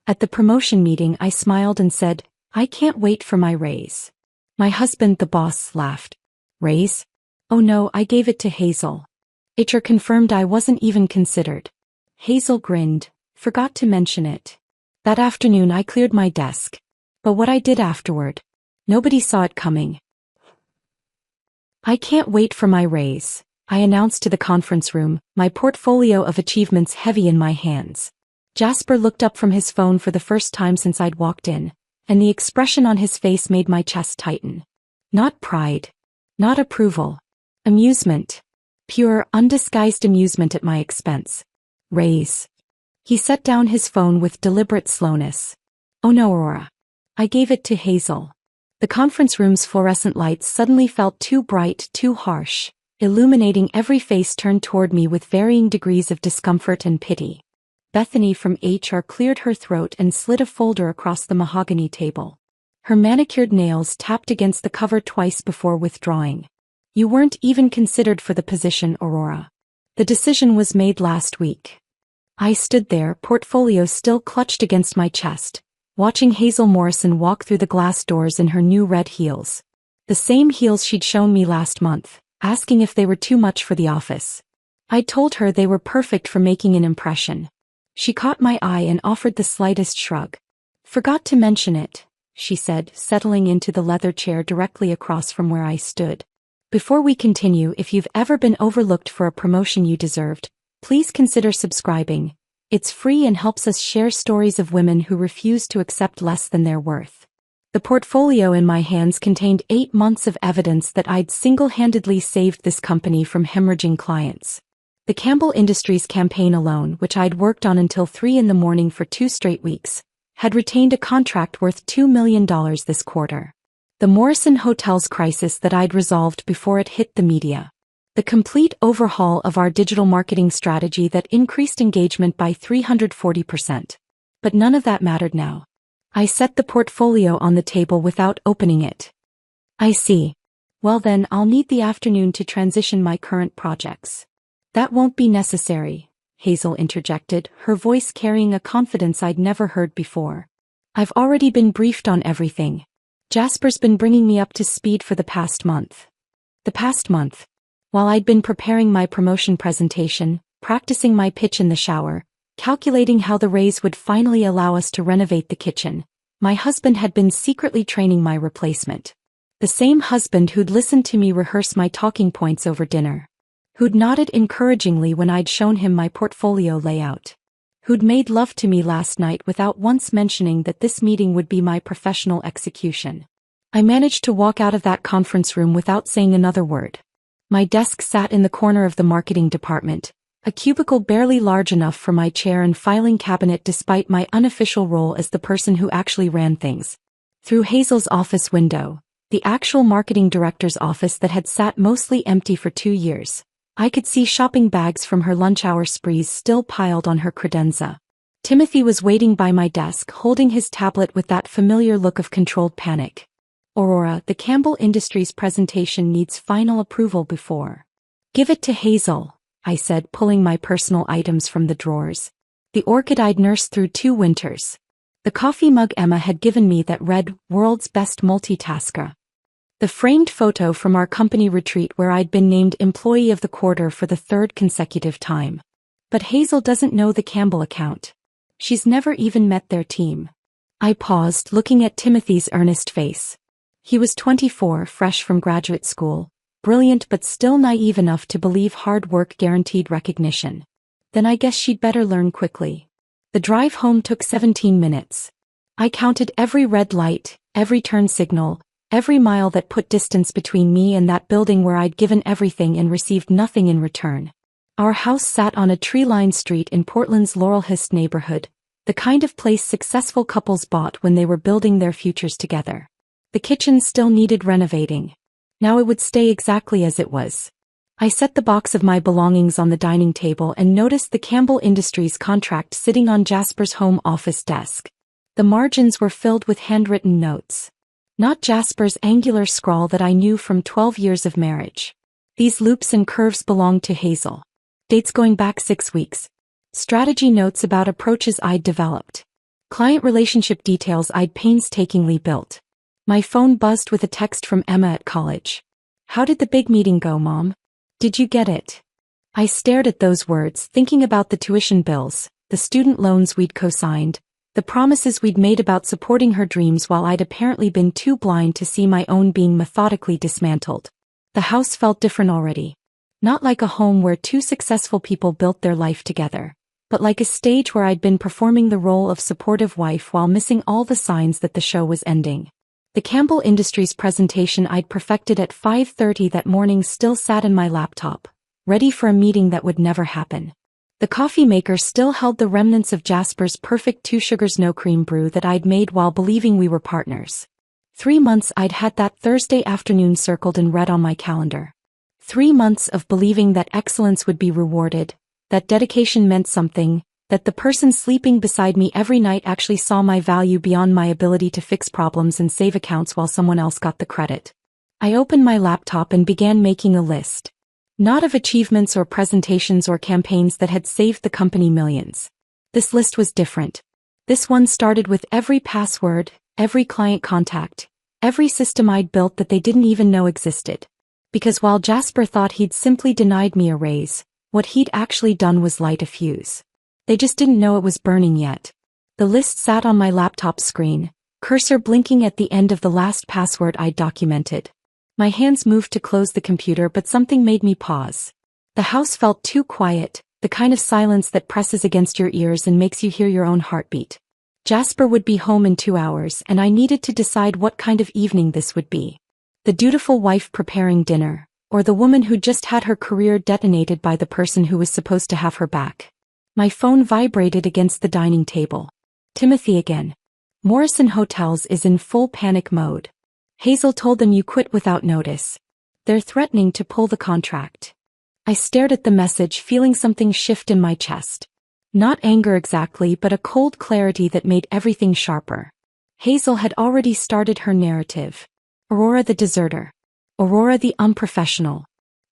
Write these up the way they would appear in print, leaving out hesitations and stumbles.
At the promotion meeting, I smiled and said, "I can't wait for my raise." My husband, the boss, laughed. "Raise? Oh no, I gave it to Hazel." HR confirmed I wasn't even considered. Hazel grinned. "Forgot to mention it." That afternoon I cleared my desk. But what I did afterward, nobody saw it coming. "I can't wait for my raise," I announced to the conference room, my portfolio of achievements heavy in my hands. Jasper looked up from his phone for the first time since I'd walked in, and the expression on his face made my chest tighten. Not pride. Not approval. Amusement. Pure, undisguised amusement at my expense. Raise. He set down his phone with deliberate slowness. "Oh no, Aurora. I gave it to Hazel." The conference room's fluorescent lights suddenly felt too bright, too harsh, illuminating every face turned toward me with varying degrees of discomfort and pity. Bethany from HR cleared her throat and slid a folder across the mahogany table. Her manicured nails tapped against the cover twice before withdrawing. "You weren't even considered for the position, Aurora. The decision was made last week." I stood there, portfolio still clutched against my chest, watching Hazel Morrison walk through the glass doors in her new red heels. The same heels she'd shown me last month, asking if they were too much for the office. I'd told her they were perfect for making an impression. She caught my eye and offered the slightest shrug. "Forgot to mention it," she said, settling into the leather chair directly across from where I stood. "Before we continue, if you've ever been overlooked for a promotion you deserved, please consider subscribing. It's free and helps us share stories of women who refuse to accept less than their worth." The portfolio in my hands contained 8 months of evidence that I'd single-handedly saved this company from hemorrhaging clients. The Campbell Industries campaign alone, which I'd worked on until 3 a.m. for 2 straight weeks, had retained a contract worth $2 million this quarter. The Morrison Hotels crisis that I'd resolved before it hit the media. The complete overhaul of our digital marketing strategy that increased engagement by 340%. But none of that mattered now. I set the portfolio on the table without opening it. "I see. Well then, I'll need the afternoon to transition my current projects." "That won't be necessary," Hazel interjected, her voice carrying a confidence I'd never heard before. "I've already been briefed on everything. Jasper's been bringing me up to speed for the past month." The past month. While I'd been preparing my promotion presentation, practicing my pitch in the shower, calculating how the raise would finally allow us to renovate the kitchen, my husband had been secretly training my replacement. The same husband who'd listened to me rehearse my talking points over dinner. Who'd nodded encouragingly when I'd shown him my portfolio layout. Who'd made love to me last night without once mentioning that this meeting would be my professional execution. I managed to walk out of that conference room without saying another word. My desk sat in the corner of the marketing department, a cubicle barely large enough for my chair and filing cabinet despite my unofficial role as the person who actually ran things. Through Hazel's office window, the actual marketing director's office that had sat mostly empty for 2 years, I could see shopping bags from her lunch hour sprees still piled on her credenza. Timothy was waiting by my desk holding his tablet with that familiar look of controlled panic. "Aurora, the Campbell Industries presentation needs final approval before." "Give it to Hazel," I said, pulling my personal items from the drawers. The orchid I'd nursed through 2 winters. The coffee mug Emma had given me that read, "World's Best Multitasker." The framed photo from our company retreat where I'd been named Employee of the Quarter for the 3rd consecutive time. But Hazel doesn't know the Campbell account. She's never even met their team. I paused, looking at Timothy's earnest face. He was 24, fresh from graduate school, brilliant but still naive enough to believe hard work guaranteed recognition. Then I guess she'd better learn quickly. The drive home took 17 minutes. I counted every red light, every turn signal, every mile that put distance between me and that building where I'd given everything and received nothing in return. Our house sat on a tree-lined street in Portland's Laurelhurst neighborhood, the kind of place successful couples bought when they were building their futures together. The kitchen still needed renovating. Now it would stay exactly as it was. I set the box of my belongings on the dining table and noticed the Campbell Industries contract sitting on Jasper's home office desk. The margins were filled with handwritten notes. Not Jasper's angular scrawl that I knew from 12 years of marriage. These loops and curves belonged to Hazel. Dates going back 6 weeks. Strategy notes about approaches I'd developed. Client relationship details I'd painstakingly built. My phone buzzed with a text from Emma at college. "How did the big meeting go, Mom? Did you get it?" I stared at those words, thinking about the tuition bills, the student loans we'd co-signed, the promises we'd made about supporting her dreams while I'd apparently been too blind to see my own being methodically dismantled. The house felt different already. Not like a home where two successful people built their life together, but like a stage where I'd been performing the role of supportive wife while missing all the signs that the show was ending. The Campbell Industries presentation I'd perfected at 5:30 that morning still sat in my laptop, ready for a meeting that would never happen. The coffee maker still held the remnants of Jasper's perfect 2 sugars no cream brew that I'd made while believing we were partners. 3 months I'd had that Thursday afternoon circled in red on my calendar. 3 months of believing that excellence would be rewarded, that dedication meant something, that the person sleeping beside me every night actually saw my value beyond my ability to fix problems and save accounts while someone else got the credit. I opened my laptop and began making a list. Not of achievements or presentations or campaigns that had saved the company millions. This list was different. This one started with every password, every client contact, every system I'd built that they didn't even know existed. Because while Jasper thought he'd simply denied me a raise, what he'd actually done was light a fuse. They just didn't know it was burning yet. The list sat on my laptop screen, cursor blinking at the end of the last password I'd documented. My hands moved to close the computer, but something made me pause. The house felt too quiet, the kind of silence that presses against your ears and makes you hear your own heartbeat. Jasper would be home in 2 hours, and I needed to decide what kind of evening this would be. The dutiful wife preparing dinner, or the woman who just had her career detonated by the person who was supposed to have her back. My phone vibrated against the dining table. Timothy again. Morrison Hotels is in full panic mode. Hazel told them you quit without notice. They're threatening to pull the contract. I stared at the message, feeling something shift in my chest. Not anger exactly, but a cold clarity that made everything sharper. Hazel had already started her narrative. Aurora the deserter. Aurora the unprofessional.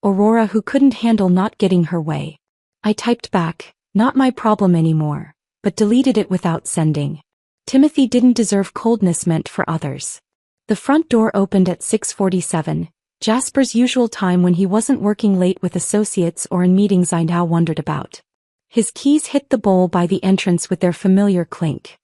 Aurora who couldn't handle not getting her way. I typed back, not my problem anymore, but deleted it without sending. Timothy didn't deserve coldness meant for others. The front door opened at 6:47, Jasper's usual time when he wasn't working late with associates or in meetings I now wondered about. His keys hit the bowl by the entrance with their familiar clink.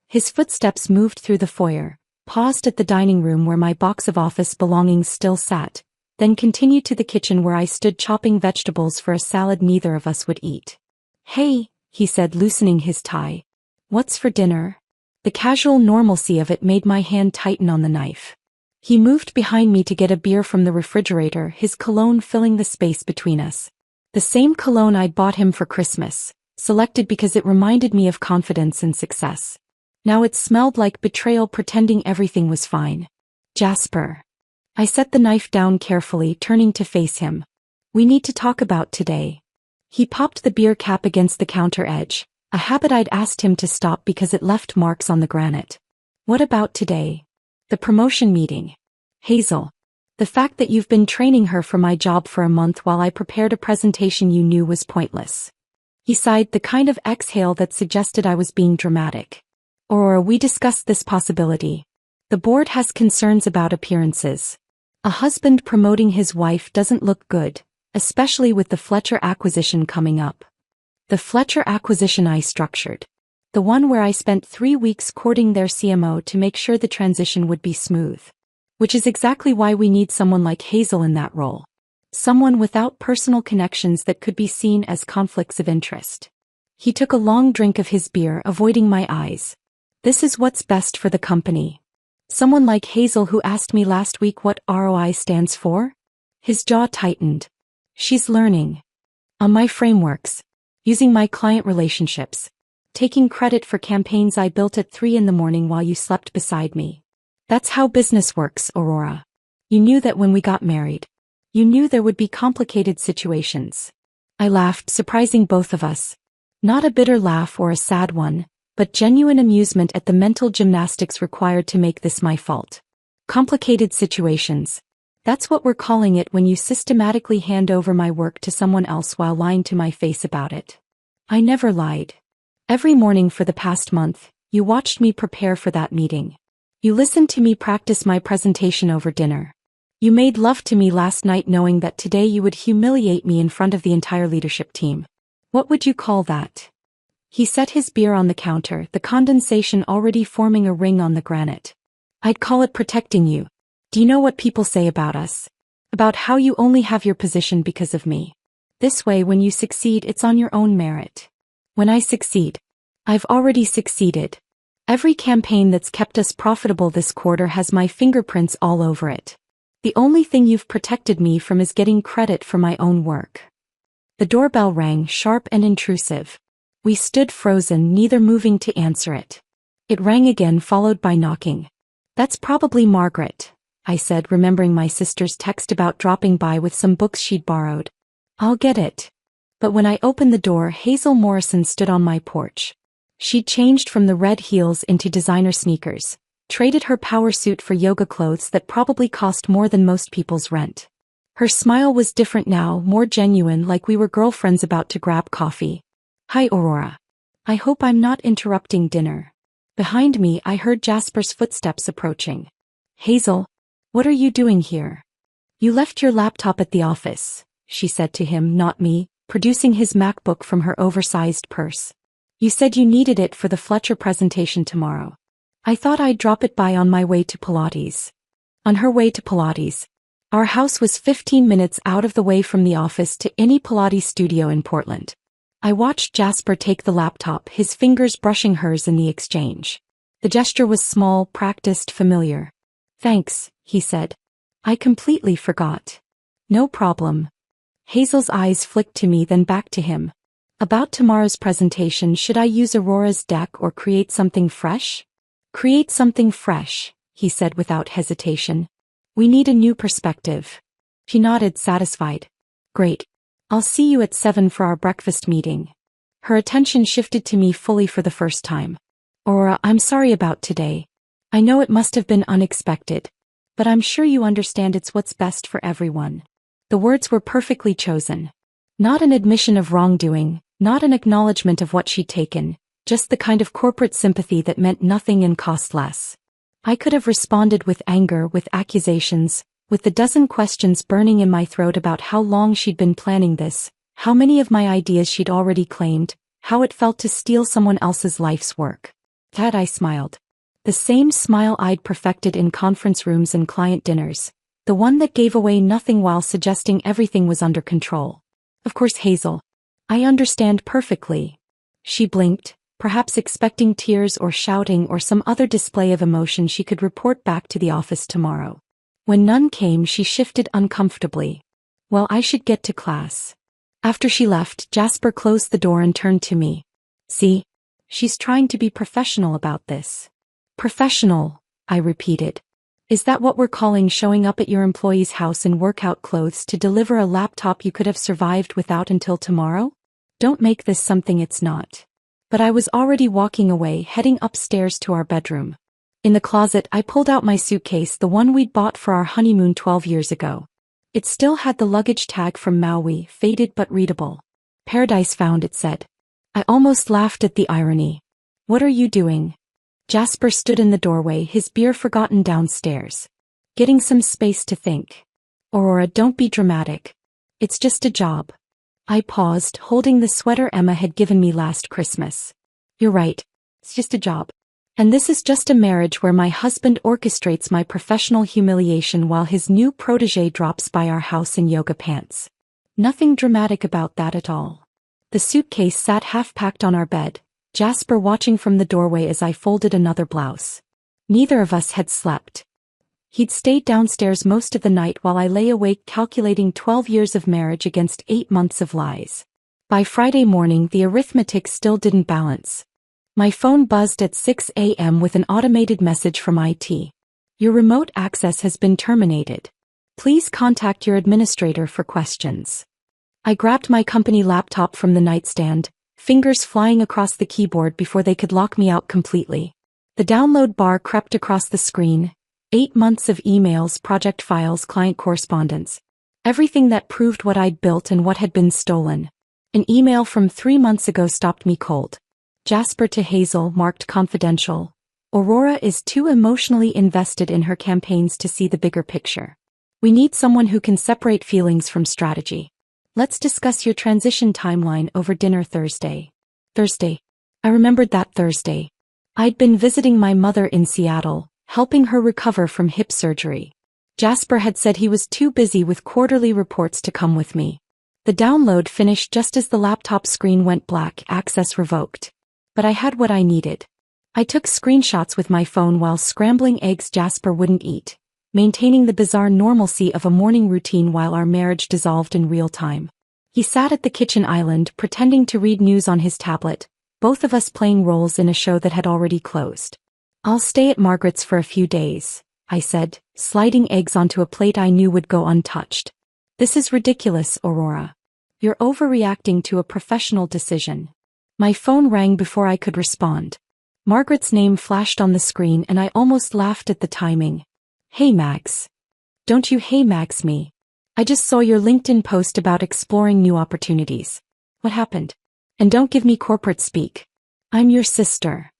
His footsteps moved through the foyer, paused at the dining room where my box of office belongings still sat, then continued to the kitchen where I stood chopping vegetables for a salad neither of us would eat. "Hey," he said, loosening his tie. "What's for dinner?" The casual normalcy of it made my hand tighten on the knife. He moved behind me to get a beer from the refrigerator, his cologne filling the space between us. The same cologne I'd bought him for Christmas, selected because it reminded me of confidence and success. Now it smelled like betrayal, pretending everything was fine. "Jasper." I set the knife down carefully, turning to face him. "We need to talk about today." He popped the beer cap against the counter edge, a habit I'd asked him to stop because it left marks on the granite. "What about today?" "The promotion meeting." "Hazel. The fact that you've been training her for my job for a month while I prepared a presentation you knew was pointless." He sighed, the kind of exhale that suggested I was being dramatic. "Or we discussed this possibility. The board has concerns about appearances. A husband promoting his wife doesn't look good, especially with the Fletcher acquisition coming up." The Fletcher acquisition I structured. The one where I spent 3 weeks courting their CMO to make sure the transition would be smooth. Which is exactly why we need someone like Hazel in that role. Someone without personal connections that could be seen as conflicts of interest. He took a long drink of his beer, avoiding my eyes. "This is what's best for the company." "Someone like Hazel who asked me last week what ROI stands for?" His jaw tightened. "She's learning. On my frameworks. Using my client relationships. Taking credit for campaigns I built at 3 in the morning while you slept beside me. That's how business works, Aurora. You knew that when we got married. You knew there would be complicated situations." I laughed, surprising both of us. Not a bitter laugh or a sad one, but genuine amusement at the mental gymnastics required to make this my fault. Complicated situations. That's what we're calling it when you systematically hand over my work to someone else while lying to my face about it. I never lied. Every morning for the past month, You watched me prepare for that meeting. You listened to me practice my presentation over dinner. You made love to me last night knowing that today you would humiliate me in front of the entire leadership team. What would you call that? He set his beer on the counter, the condensation already forming a ring on the granite. I'd call it protecting you. Do you know what people say about us? About how you only have your position because of me. This way, when you succeed, it's on your own merit. When I succeed, I've already succeeded. Every campaign that's kept us profitable this quarter has my fingerprints all over it. The only thing you've protected me from is getting credit for my own work. The doorbell rang, sharp and intrusive. We stood frozen, neither moving to answer it. It rang again, followed by knocking. That's probably Margaret, I said, remembering my sister's text about dropping by with some books she'd borrowed. I'll get it. But when I opened the door, Hazel Morrison stood on my porch. She'd changed from the red heels into designer sneakers, traded her power suit for yoga clothes that probably cost more than most people's rent. Her smile was different now, more genuine, like we were girlfriends about to grab coffee. Hi, Aurora. I hope I'm not interrupting dinner. Behind me, I heard Jasper's footsteps approaching. Hazel, what are you doing here? You left your laptop at the office, she said to him, not me, producing his MacBook from her oversized purse. You said you needed it for the Fletcher presentation tomorrow. I thought I'd drop it by on my way to Pilates. On her way to Pilates. Our house was 15 minutes out of the way from the office to any Pilates studio in Portland. I watched Jasper take the laptop, his fingers brushing hers in the exchange. The gesture was small, practiced, familiar. Thanks, he said. I completely forgot. No problem. Hazel's eyes flicked to me, then back to him. About tomorrow's presentation, should I use Aurora's deck or create something fresh? Create something fresh, he said without hesitation. We need a new perspective. She nodded, satisfied. Great. I'll see you at 7 for our breakfast meeting. Her attention shifted to me fully for the first time. Aurora, I'm sorry about today. I know it must have been unexpected. But I'm sure you understand it's what's best for everyone. The words were perfectly chosen. Not an admission of wrongdoing, not an acknowledgement of what she'd taken, just the kind of corporate sympathy that meant nothing and cost less. I could have responded with anger, with accusations, with the dozen questions burning in my throat about how long she'd been planning this, how many of my ideas she'd already claimed, how it felt to steal someone else's life's work. That I smiled. The same smile I'd perfected in conference rooms and client dinners, the one that gave away nothing while suggesting everything was under control. Of course, Hazel. I understand perfectly. She blinked, perhaps expecting tears or shouting or some other display of emotion she could report back to the office tomorrow. When none came, she shifted uncomfortably. Well, I should get to class. After she left, Jasper closed the door and turned to me. See? She's trying to be professional about this. Professional, I repeated. Is that what we're calling showing up at your employee's house in workout clothes to deliver a laptop you could have survived without until tomorrow? Don't make this something it's not. But I was already walking away, heading upstairs to our bedroom. In the closet, I pulled out my suitcase, the one we'd bought for our honeymoon 12 years ago. It still had the luggage tag from Maui, faded but readable. Paradise Found, it said. I almost laughed at the irony. What are you doing? Jasper stood in the doorway, his beer forgotten downstairs. Getting some space to think. Aurora, don't be dramatic. It's just a job. I paused, holding the sweater Emma had given me last Christmas. You're right. It's just a job. And this is just a marriage where my husband orchestrates my professional humiliation while his new protégé drops by our house in yoga pants. Nothing dramatic about that at all. The suitcase sat half-packed on our bed, Jasper watching from the doorway as I folded another blouse. Neither of us had slept. He'd stayed downstairs most of the night while I lay awake calculating 12 years of marriage against 8 months of lies. By Friday morning, the arithmetic still didn't balance. My phone buzzed at 6 a.m. with an automated message from IT. Your remote access has been terminated. Please contact your administrator for questions. I grabbed my company laptop from the nightstand, fingers flying across the keyboard before they could lock me out completely. The download bar crept across the screen. 8 months of emails, project files, client correspondence. Everything that proved what I'd built and what had been stolen. An email from 3 months ago stopped me cold. Jasper to Hazel, marked confidential. Aurora is too emotionally invested in her campaigns to see the bigger picture. We need someone who can separate feelings from strategy. Let's discuss your transition timeline over dinner Thursday. Thursday. I remembered that Thursday. I'd been visiting my mother in Seattle, helping her recover from hip surgery. Jasper had said he was too busy with quarterly reports to come with me. The download finished just as the laptop screen went black, access revoked. But I had what I needed. I took screenshots with my phone while scrambling eggs Jasper wouldn't eat, maintaining the bizarre normalcy of a morning routine while our marriage dissolved in real time. He sat at the kitchen island pretending to read news on his tablet, both of us playing roles in a show that had already closed. I'll stay at Margaret's for a few days, I said, sliding eggs onto a plate I knew would go untouched. This is ridiculous, Aurora. You're overreacting to a professional decision. My phone rang before I could respond. Margaret's name flashed on the screen and I almost laughed at the timing. Hey Max. Don't you hey Max me. I just saw your LinkedIn post about exploring new opportunities. What happened? And don't give me corporate speak. I'm your sister.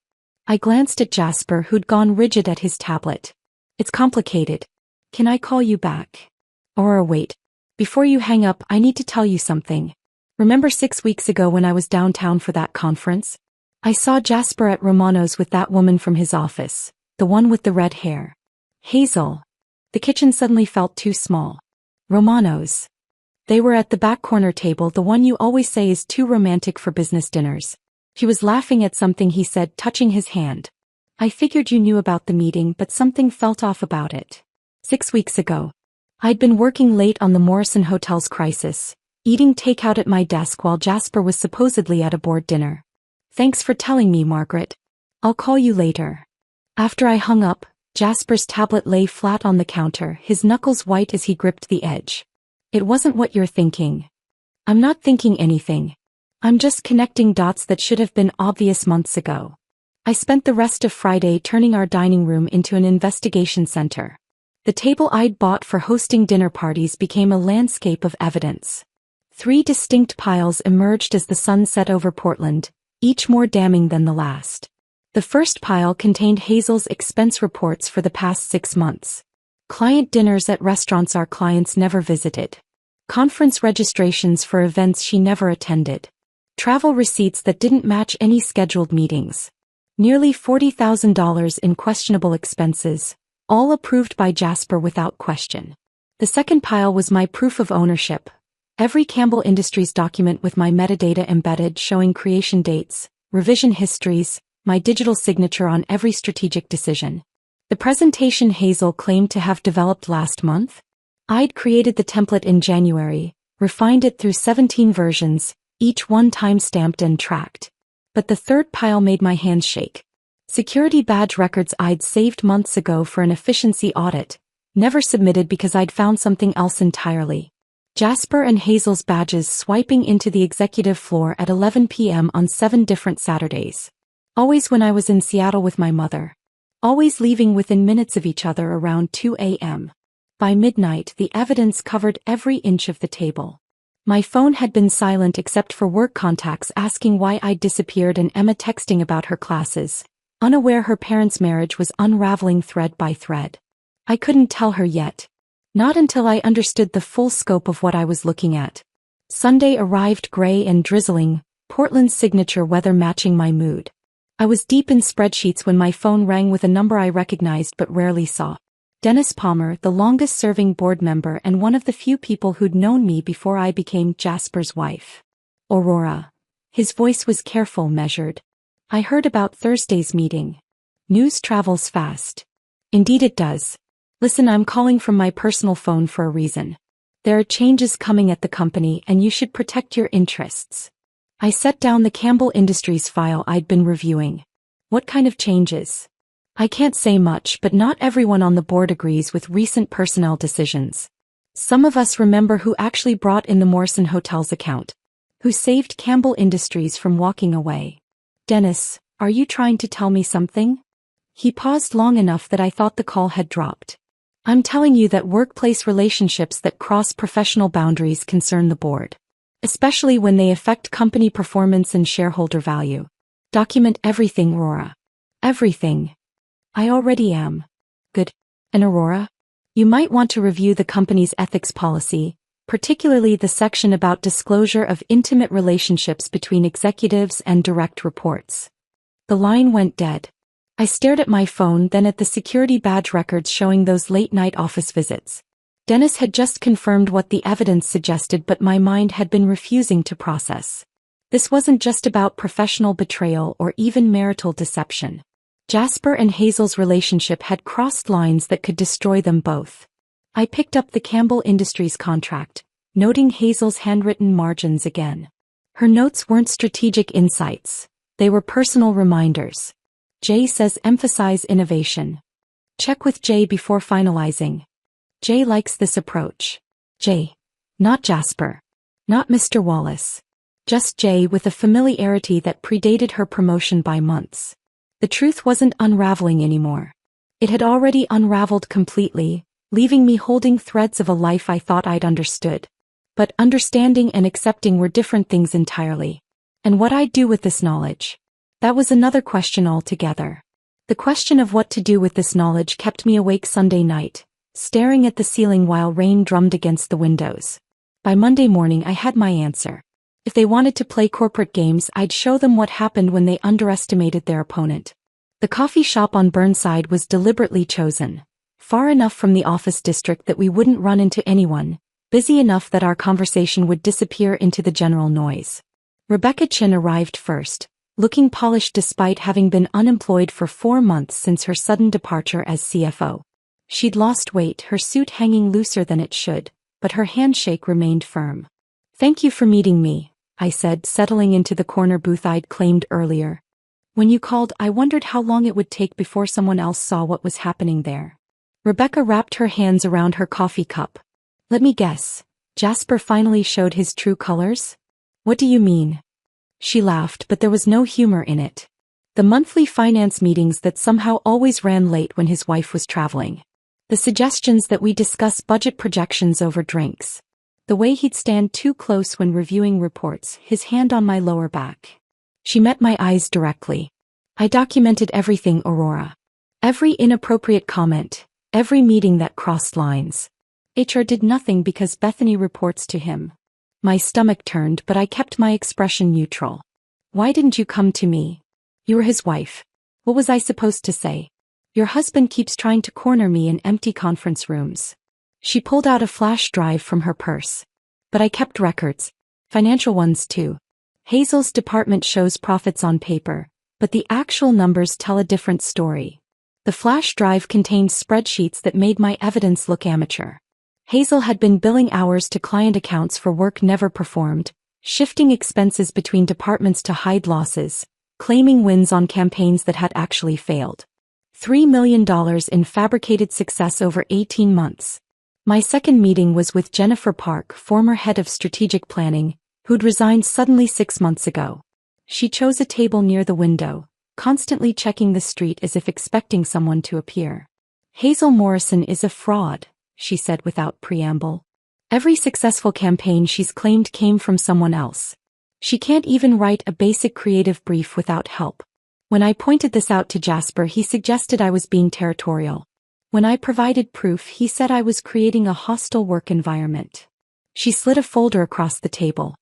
I glanced at Jasper, who'd gone rigid at his tablet. It's complicated. Can I call you back? Or wait. Before you hang up, I need to tell you something. Remember 6 weeks ago when I was downtown for that conference? I saw Jasper at Romano's with that woman from his office, the one with the red hair. Hazel. The kitchen suddenly felt too small. Romano's. They were at the back corner table, the one you always say is too romantic for business dinners. She was laughing at something he said, touching his hand. I figured you knew about the meeting, but something felt off about it. 6 weeks ago. I'd been working late on the Morrison Hotel's crisis, eating takeout at my desk while Jasper was supposedly at a board dinner. Thanks for telling me, Margaret. I'll call you later. After I hung up, Jasper's tablet lay flat on the counter, his knuckles white as he gripped the edge. It wasn't what you're thinking. I'm not thinking anything. I'm just connecting dots that should have been obvious months ago. I spent the rest of Friday turning our dining room into an investigation center. The table I'd bought for hosting dinner parties became a landscape of evidence. 3 distinct piles emerged as the sun set over Portland, each more damning than the last. The first pile contained Hazel's expense reports for the past 6 months. Client dinners at restaurants our clients never visited. Conference registrations for events she never attended. Travel receipts that didn't match any scheduled meetings. Nearly $40,000 in questionable expenses, all approved by Jasper without question. The second pile was my proof of ownership. Every Campbell Industries document with my metadata embedded showing creation dates, revision histories, my digital signature on every strategic decision. The presentation Hazel claimed to have developed last month? I'd created the template in January, refined it through 17 versions, each one time-stamped and tracked. But the third pile made my hands shake. Security badge records I'd saved months ago for an efficiency audit, never submitted because I'd found something else entirely. Jasper and Hazel's badges swiping into the executive floor at 11 p.m. on 7 different Saturdays. Always when I was in Seattle with my mother. Always leaving within minutes of each other around 2 a.m. By midnight, the evidence covered every inch of the table. My phone had been silent except for work contacts asking why I'd disappeared and Emma texting about her classes, unaware her parents' marriage was unraveling thread by thread. I couldn't tell her yet. Not until I understood the full scope of what I was looking at. Sunday arrived gray and drizzling, Portland's signature weather matching my mood. I was deep in spreadsheets when my phone rang with a number I recognized but rarely saw. Dennis Palmer, the longest-serving board member and one of the few people who'd known me before I became Jasper's wife. Aurora. His voice was careful, measured. I heard about Thursday's meeting. News travels fast. Indeed it does. Listen, I'm calling from my personal phone for a reason. There are changes coming at the company and you should protect your interests. I set down the Campbell Industries file I'd been reviewing. What kind of changes? I can't say much, but not everyone on the board agrees with recent personnel decisions. Some of us remember who actually brought in the Morrison Hotel's account. Who saved Campbell Industries from walking away. Dennis, are you trying to tell me something? He paused long enough that I thought the call had dropped. I'm telling you that workplace relationships that cross professional boundaries concern the board. Especially when they affect company performance and shareholder value. Document everything, Aurora. Everything. I already am. Good. And Aurora? You might want to review the company's ethics policy, particularly the section about disclosure of intimate relationships between executives and direct reports. The line went dead. I stared at my phone, then at the security badge records showing those late-night office visits. Dennis had just confirmed what the evidence suggested, but my mind had been refusing to process. This wasn't just about professional betrayal or even marital deception. Jasper and Hazel's relationship had crossed lines that could destroy them both. I picked up the Campbell Industries contract, noting Hazel's handwritten margins again. Her notes weren't strategic insights. They were personal reminders. Jay says emphasize innovation. Check with Jay before finalizing. Jay likes this approach. Jay. Not Jasper. Not Mr. Wallace. Just Jay, with a familiarity that predated her promotion by months. The truth wasn't unraveling anymore. It had already unraveled completely, leaving me holding threads of a life I thought I'd understood. But understanding and accepting were different things entirely. And what I'd do with this knowledge? That was another question altogether. The question of what to do with this knowledge kept me awake Sunday night, staring at the ceiling while rain drummed against the windows. By Monday morning I had my answer. If they wanted to play corporate games, I'd show them what happened when they underestimated their opponent. The coffee shop on Burnside was deliberately chosen, far enough from the office district that we wouldn't run into anyone, busy enough that our conversation would disappear into the general noise. Rebecca Chin arrived first, looking polished despite having been unemployed for 4 months since her sudden departure as CFO. She'd lost weight, her suit hanging looser than it should, but her handshake remained firm. "Thank you for meeting me," I said, settling into the corner booth I'd claimed earlier. "When you called, I wondered how long it would take before someone else saw what was happening there." Rebecca wrapped her hands around her coffee cup. "Let me guess. Jasper finally showed his true colors?" "What do you mean?" She laughed, but there was no humor in it. The monthly finance meetings that somehow always ran late when his wife was traveling. The suggestions that we discuss budget projections over drinks. The way he'd stand too close when reviewing reports, his hand on my lower back. She met my eyes directly. "I documented everything, Aurora. Every inappropriate comment, every meeting that crossed lines. HR did nothing because Bethany reports to him." My stomach turned, but I kept my expression neutral. "Why didn't you come to me? You were his wife." What was I supposed to say? "Your husband keeps trying to corner me in empty conference rooms." She pulled out a flash drive from her purse. "But I kept records. Financial ones too. Hazel's department shows profits on paper, but the actual numbers tell a different story." The flash drive contained spreadsheets that made my evidence look amateur. Hazel had been billing hours to client accounts for work never performed, shifting expenses between departments to hide losses, claiming wins on campaigns that had actually failed. $3 million in fabricated success over 18 months. My second meeting was with Jennifer Park, former head of strategic planning, who'd resigned suddenly 6 months ago. She chose a table near the window, constantly checking the street as if expecting someone to appear. "Hazel Morrison is a fraud," she said without preamble. "Every successful campaign she's claimed came from someone else. She can't even write a basic creative brief without help." When I pointed this out to Jasper, he suggested I was being territorial. When I provided proof, he said I was creating a hostile work environment. She slid a folder across the table.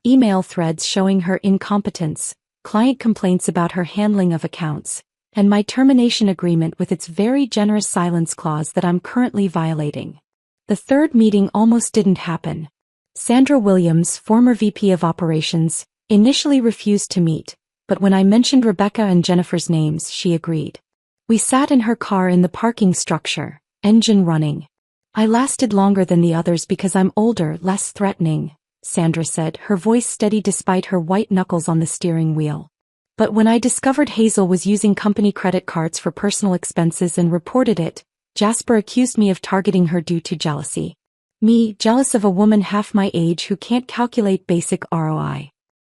Email threads showing her incompetence, client complaints about her handling of accounts, and my termination agreement with its very generous silence clause that I'm currently violating. The third meeting almost didn't happen. Sandra Williams, former VP of Operations, initially refused to meet, but when I mentioned Rebecca and Jennifer's names, she agreed. We sat in her car in the parking structure, engine running. "I lasted longer than the others because I'm older, less threatening," Sandra said, her voice steady despite her white knuckles on the steering wheel. "But when I discovered Hazel was using company credit cards for personal expenses and reported it, Jasper accused me of targeting her due to jealousy. Me, jealous of a woman half my age who can't calculate basic ROI.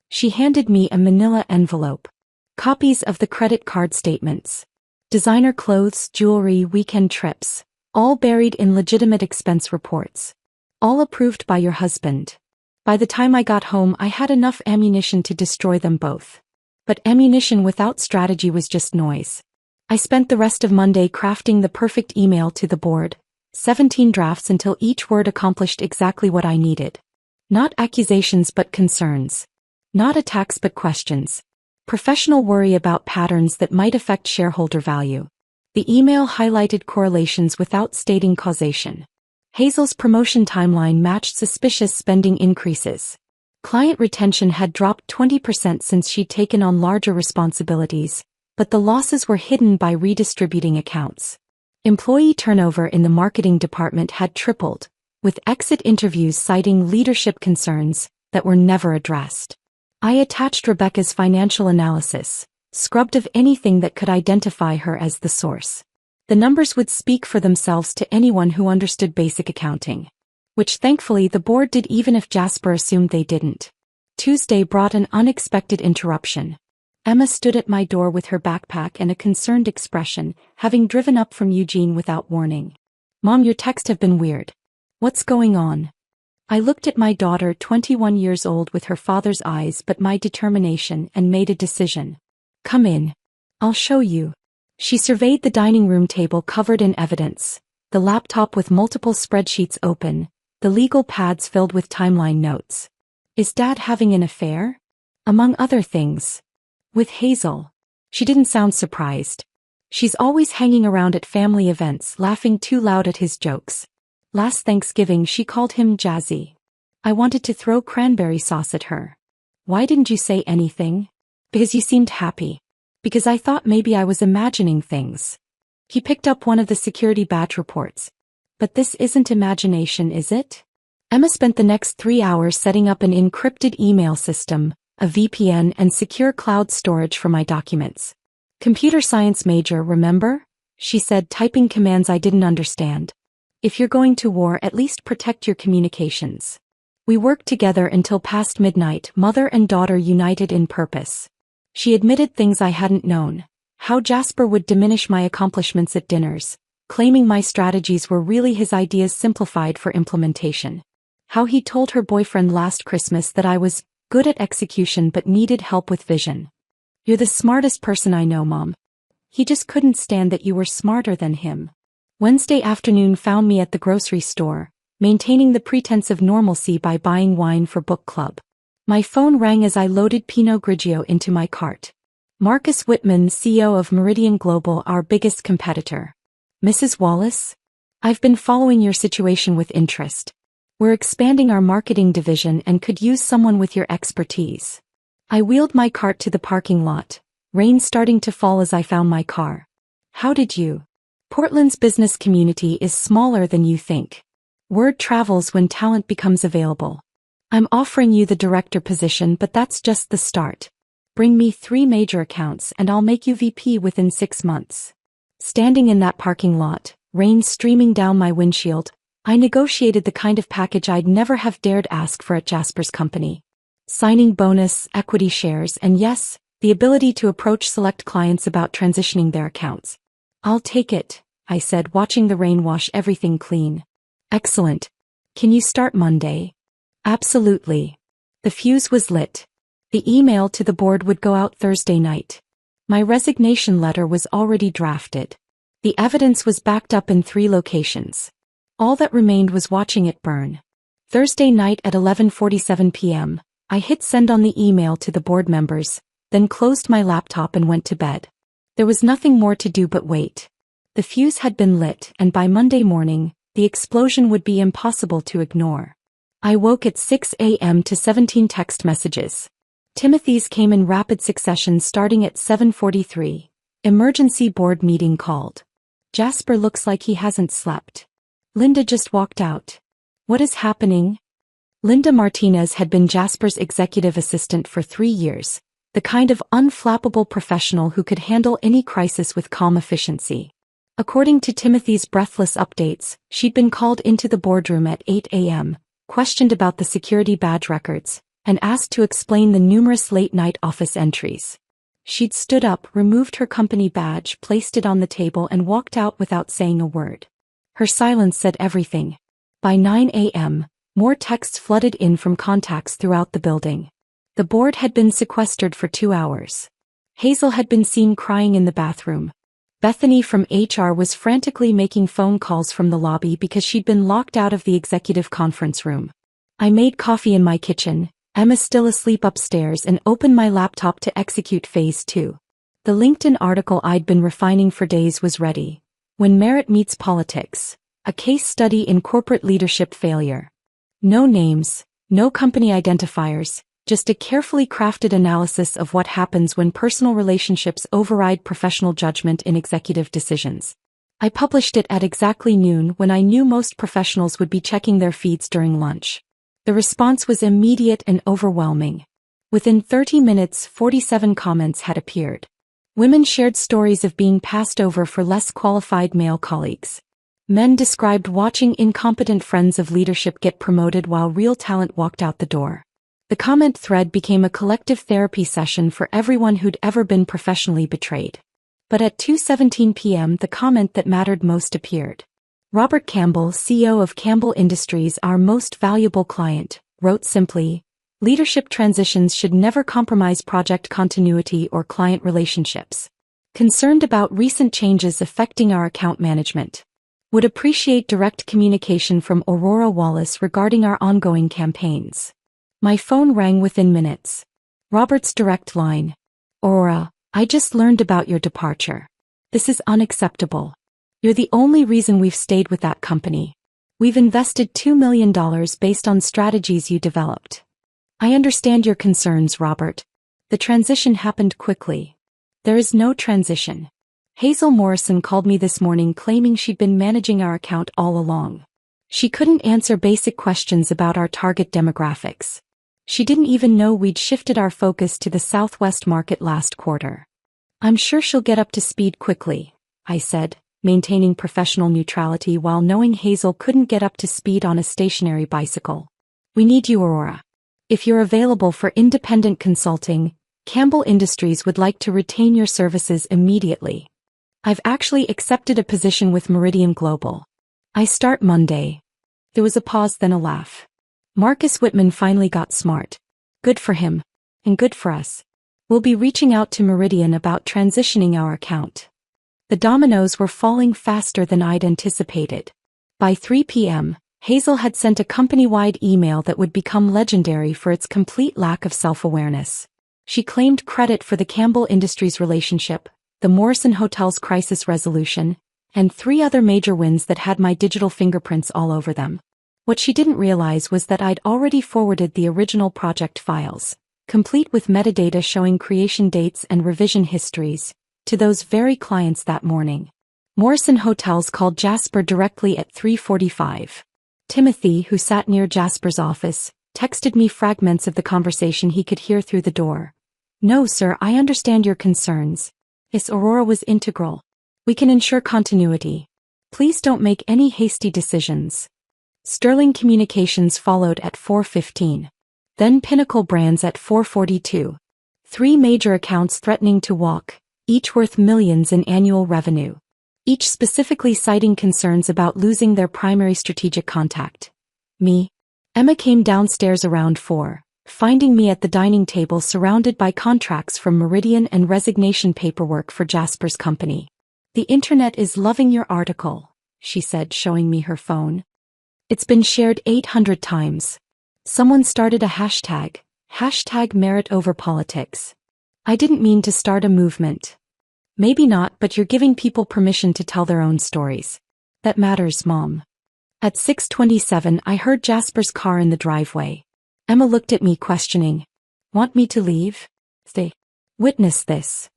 She handed me a manila envelope. Copies of the credit card statements. Designer clothes, jewelry, weekend trips, all buried in legitimate expense reports. All approved by your husband. By the time I got home, I had enough ammunition to destroy them both." But ammunition without strategy was just noise. I spent the rest of Monday crafting the perfect email to the board, 17 drafts until each word accomplished exactly what I needed. Not accusations but concerns. Not attacks but questions. Professional worry about patterns that might affect shareholder value. The email highlighted correlations without stating causation. Hazel's promotion timeline matched suspicious spending increases. Client retention had dropped 20% since she'd taken on larger responsibilities, but the losses were hidden by redistributing accounts. Employee turnover in the marketing department had tripled, with exit interviews citing leadership concerns that were never addressed. I attached Rebecca's financial analysis, scrubbed of anything that could identify her as the source. The numbers would speak for themselves to anyone who understood basic accounting. Which thankfully the board did even if Jasper assumed they didn't. Tuesday brought an unexpected interruption. Emma stood at my door with her backpack and a concerned expression, having driven up from Eugene without warning. "Mom, your texts have been weird. What's going on?" I looked at my daughter, 21 years old, with her father's eyes but my determination, and made a decision. "Come in. I'll show you." She surveyed the dining room table covered in evidence, the laptop with multiple spreadsheets open, the legal pads filled with timeline notes. "Is Dad having an affair?" "Among other things." "With Hazel?" She didn't sound surprised. "She's always hanging around at family events, laughing too loud at his jokes. Last Thanksgiving she called him Jazzy." I wanted to throw cranberry sauce at her. "Why didn't you say anything?" "Because you seemed happy." "Because I thought maybe I was imagining things." He picked up one of the security badge reports. "But this isn't imagination, is it?" Emma spent the next 3 hours setting up an encrypted email system, a VPN, and secure cloud storage for my documents. "Computer science major, remember?" she said, typing commands I didn't understand. "If you're going to war, at least protect your communications." We worked together until past midnight, mother and daughter united in purpose. She admitted things I hadn't known. How Jasper would diminish my accomplishments at dinners, claiming my strategies were really his ideas simplified for implementation. How he told her boyfriend last Christmas that I was good at execution but needed help with vision. "You're the smartest person I know, Mom. He just couldn't stand that you were smarter than him." Wednesday afternoon found me at the grocery store, maintaining the pretense of normalcy by buying wine for book club. My phone rang as I loaded Pinot Grigio into my cart. Marcus Whitman, CEO of Meridian Global, our biggest competitor. "Mrs. Wallace? I've been following your situation with interest. We're expanding our marketing division and could use someone with your expertise." I wheeled my cart to the parking lot, rain starting to fall as I found my car. "How did you?" "Portland's business community is smaller than you think. Word travels when talent becomes available. I'm offering you the director position, but that's just the start. Bring me 3 major accounts and I'll make you VP within 6 months." Standing in that parking lot, rain streaming down my windshield, I negotiated the kind of package I'd never have dared ask for at Jasper's company. Signing bonus, equity shares, and yes, the ability to approach select clients about transitioning their accounts. "I'll take it," I said, watching the rain wash everything clean. "Excellent. Can you start Monday?" "Absolutely." The fuse was lit. The email to the board would go out Thursday night. My resignation letter was already drafted. The evidence was backed up in 3 locations. All that remained was watching it burn. Thursday night at 11:47 p.m., I hit send on the email to the board members, then closed my laptop and went to bed. There was nothing more to do but wait. The fuse had been lit, and by Monday morning, the explosion would be impossible to ignore. I woke at 6 a.m. to 17 text messages. Timothy's came in rapid succession starting at 7:43. Emergency board meeting called. Jasper looks like he hasn't slept. Linda just walked out. What is happening? Linda Martinez had been Jasper's executive assistant for 3 years, the kind of unflappable professional who could handle any crisis with calm efficiency. According to Timothy's breathless updates, she'd been called into the boardroom at 8 a.m., questioned about the security badge records, and asked to explain the numerous late-night office entries. She'd stood up, removed her company badge, placed it on the table, and walked out without saying a word. Her silence said everything. By 9 a.m., more texts flooded in from contacts throughout the building. The board had been sequestered for 2 hours. Hazel had been seen crying in the bathroom. Bethany from HR was frantically making phone calls from the lobby because she'd been locked out of the executive conference room. I made coffee in my kitchen, Emma still asleep upstairs, and opened my laptop to execute phase 2. The LinkedIn article I'd been refining for days was ready. When Merit Meets Politics, a case study in corporate leadership failure. No names, no company identifiers, just a carefully crafted analysis of what happens when personal relationships override professional judgment in executive decisions. I published it at exactly noon when I knew most professionals would be checking their feeds during lunch. The response was immediate and overwhelming. Within 30 minutes, 47 comments had appeared. Women shared stories of being passed over for less qualified male colleagues. Men described watching incompetent friends of leadership get promoted while real talent walked out the door. The comment thread became a collective therapy session for everyone who'd ever been professionally betrayed. But at 2:17 p.m. the comment that mattered most appeared. Robert Campbell, CEO of Campbell Industries, our most valuable client, wrote simply, "Leadership transitions should never compromise project continuity or client relationships. Concerned about recent changes affecting our account management. Would appreciate direct communication from Aurora Wallace regarding our ongoing campaigns." My phone rang within minutes. Robert's direct line. "Aurora, I just learned about your departure. This is unacceptable. You're the only reason we've stayed with that company. We've invested $2 million based on strategies you developed. I understand your concerns, Robert. The transition happened quickly. There is no transition. Hazel Morrison called me this morning claiming she'd been managing our account all along. She couldn't answer basic questions about our target demographics. She didn't even know we'd shifted our focus to the Southwest market last quarter. I'm sure she'll get up to speed quickly," I said, maintaining professional neutrality while knowing Hazel couldn't get up to speed on a stationary bicycle. "We need you, Aurora. If you're available for independent consulting, Campbell Industries would like to retain your services immediately. I've actually accepted a position with Meridian Global. I start Monday." There was a pause, then a laugh. Marcus Whitman finally got smart. Good for him. And good for us. We'll be reaching out to Meridian about transitioning our account. The dominoes were falling faster than I'd anticipated. By 3 p.m., Hazel had sent a company-wide email that would become legendary for its complete lack of self-awareness. She claimed credit for the Campbell Industries relationship, the Morrison Hotel's crisis resolution, and 3 other major wins that had my digital fingerprints all over them. What she didn't realize was that I'd already forwarded the original project files, complete with metadata showing creation dates and revision histories, to those very clients that morning. Morrison Hotels called Jasper directly at 3:45. Timothy, who sat near Jasper's office, texted me fragments of the conversation he could hear through the door. "No, sir, I understand your concerns. Yes, Aurora was integral. We can ensure continuity. Please don't make any hasty decisions." Sterling Communications followed at 4:15. Then Pinnacle Brands at 4:42. 3 major accounts threatening to walk, each worth millions in annual revenue. Each specifically citing concerns about losing their primary strategic contact. Me. Emma came downstairs around 4, finding me at the dining table surrounded by contracts from Meridian and resignation paperwork for Jasper's company. "The internet is loving your article," she said, showing me her phone. "It's been shared 800 times. Someone started a hashtag Merit Over Politics. I didn't mean to start a movement." "Maybe not, but you're giving people permission to tell their own stories. That matters, Mom." At 6:27 I heard Jasper's car in the driveway. Emma looked at me questioning. "Want me to leave?" "Stay. Witness this."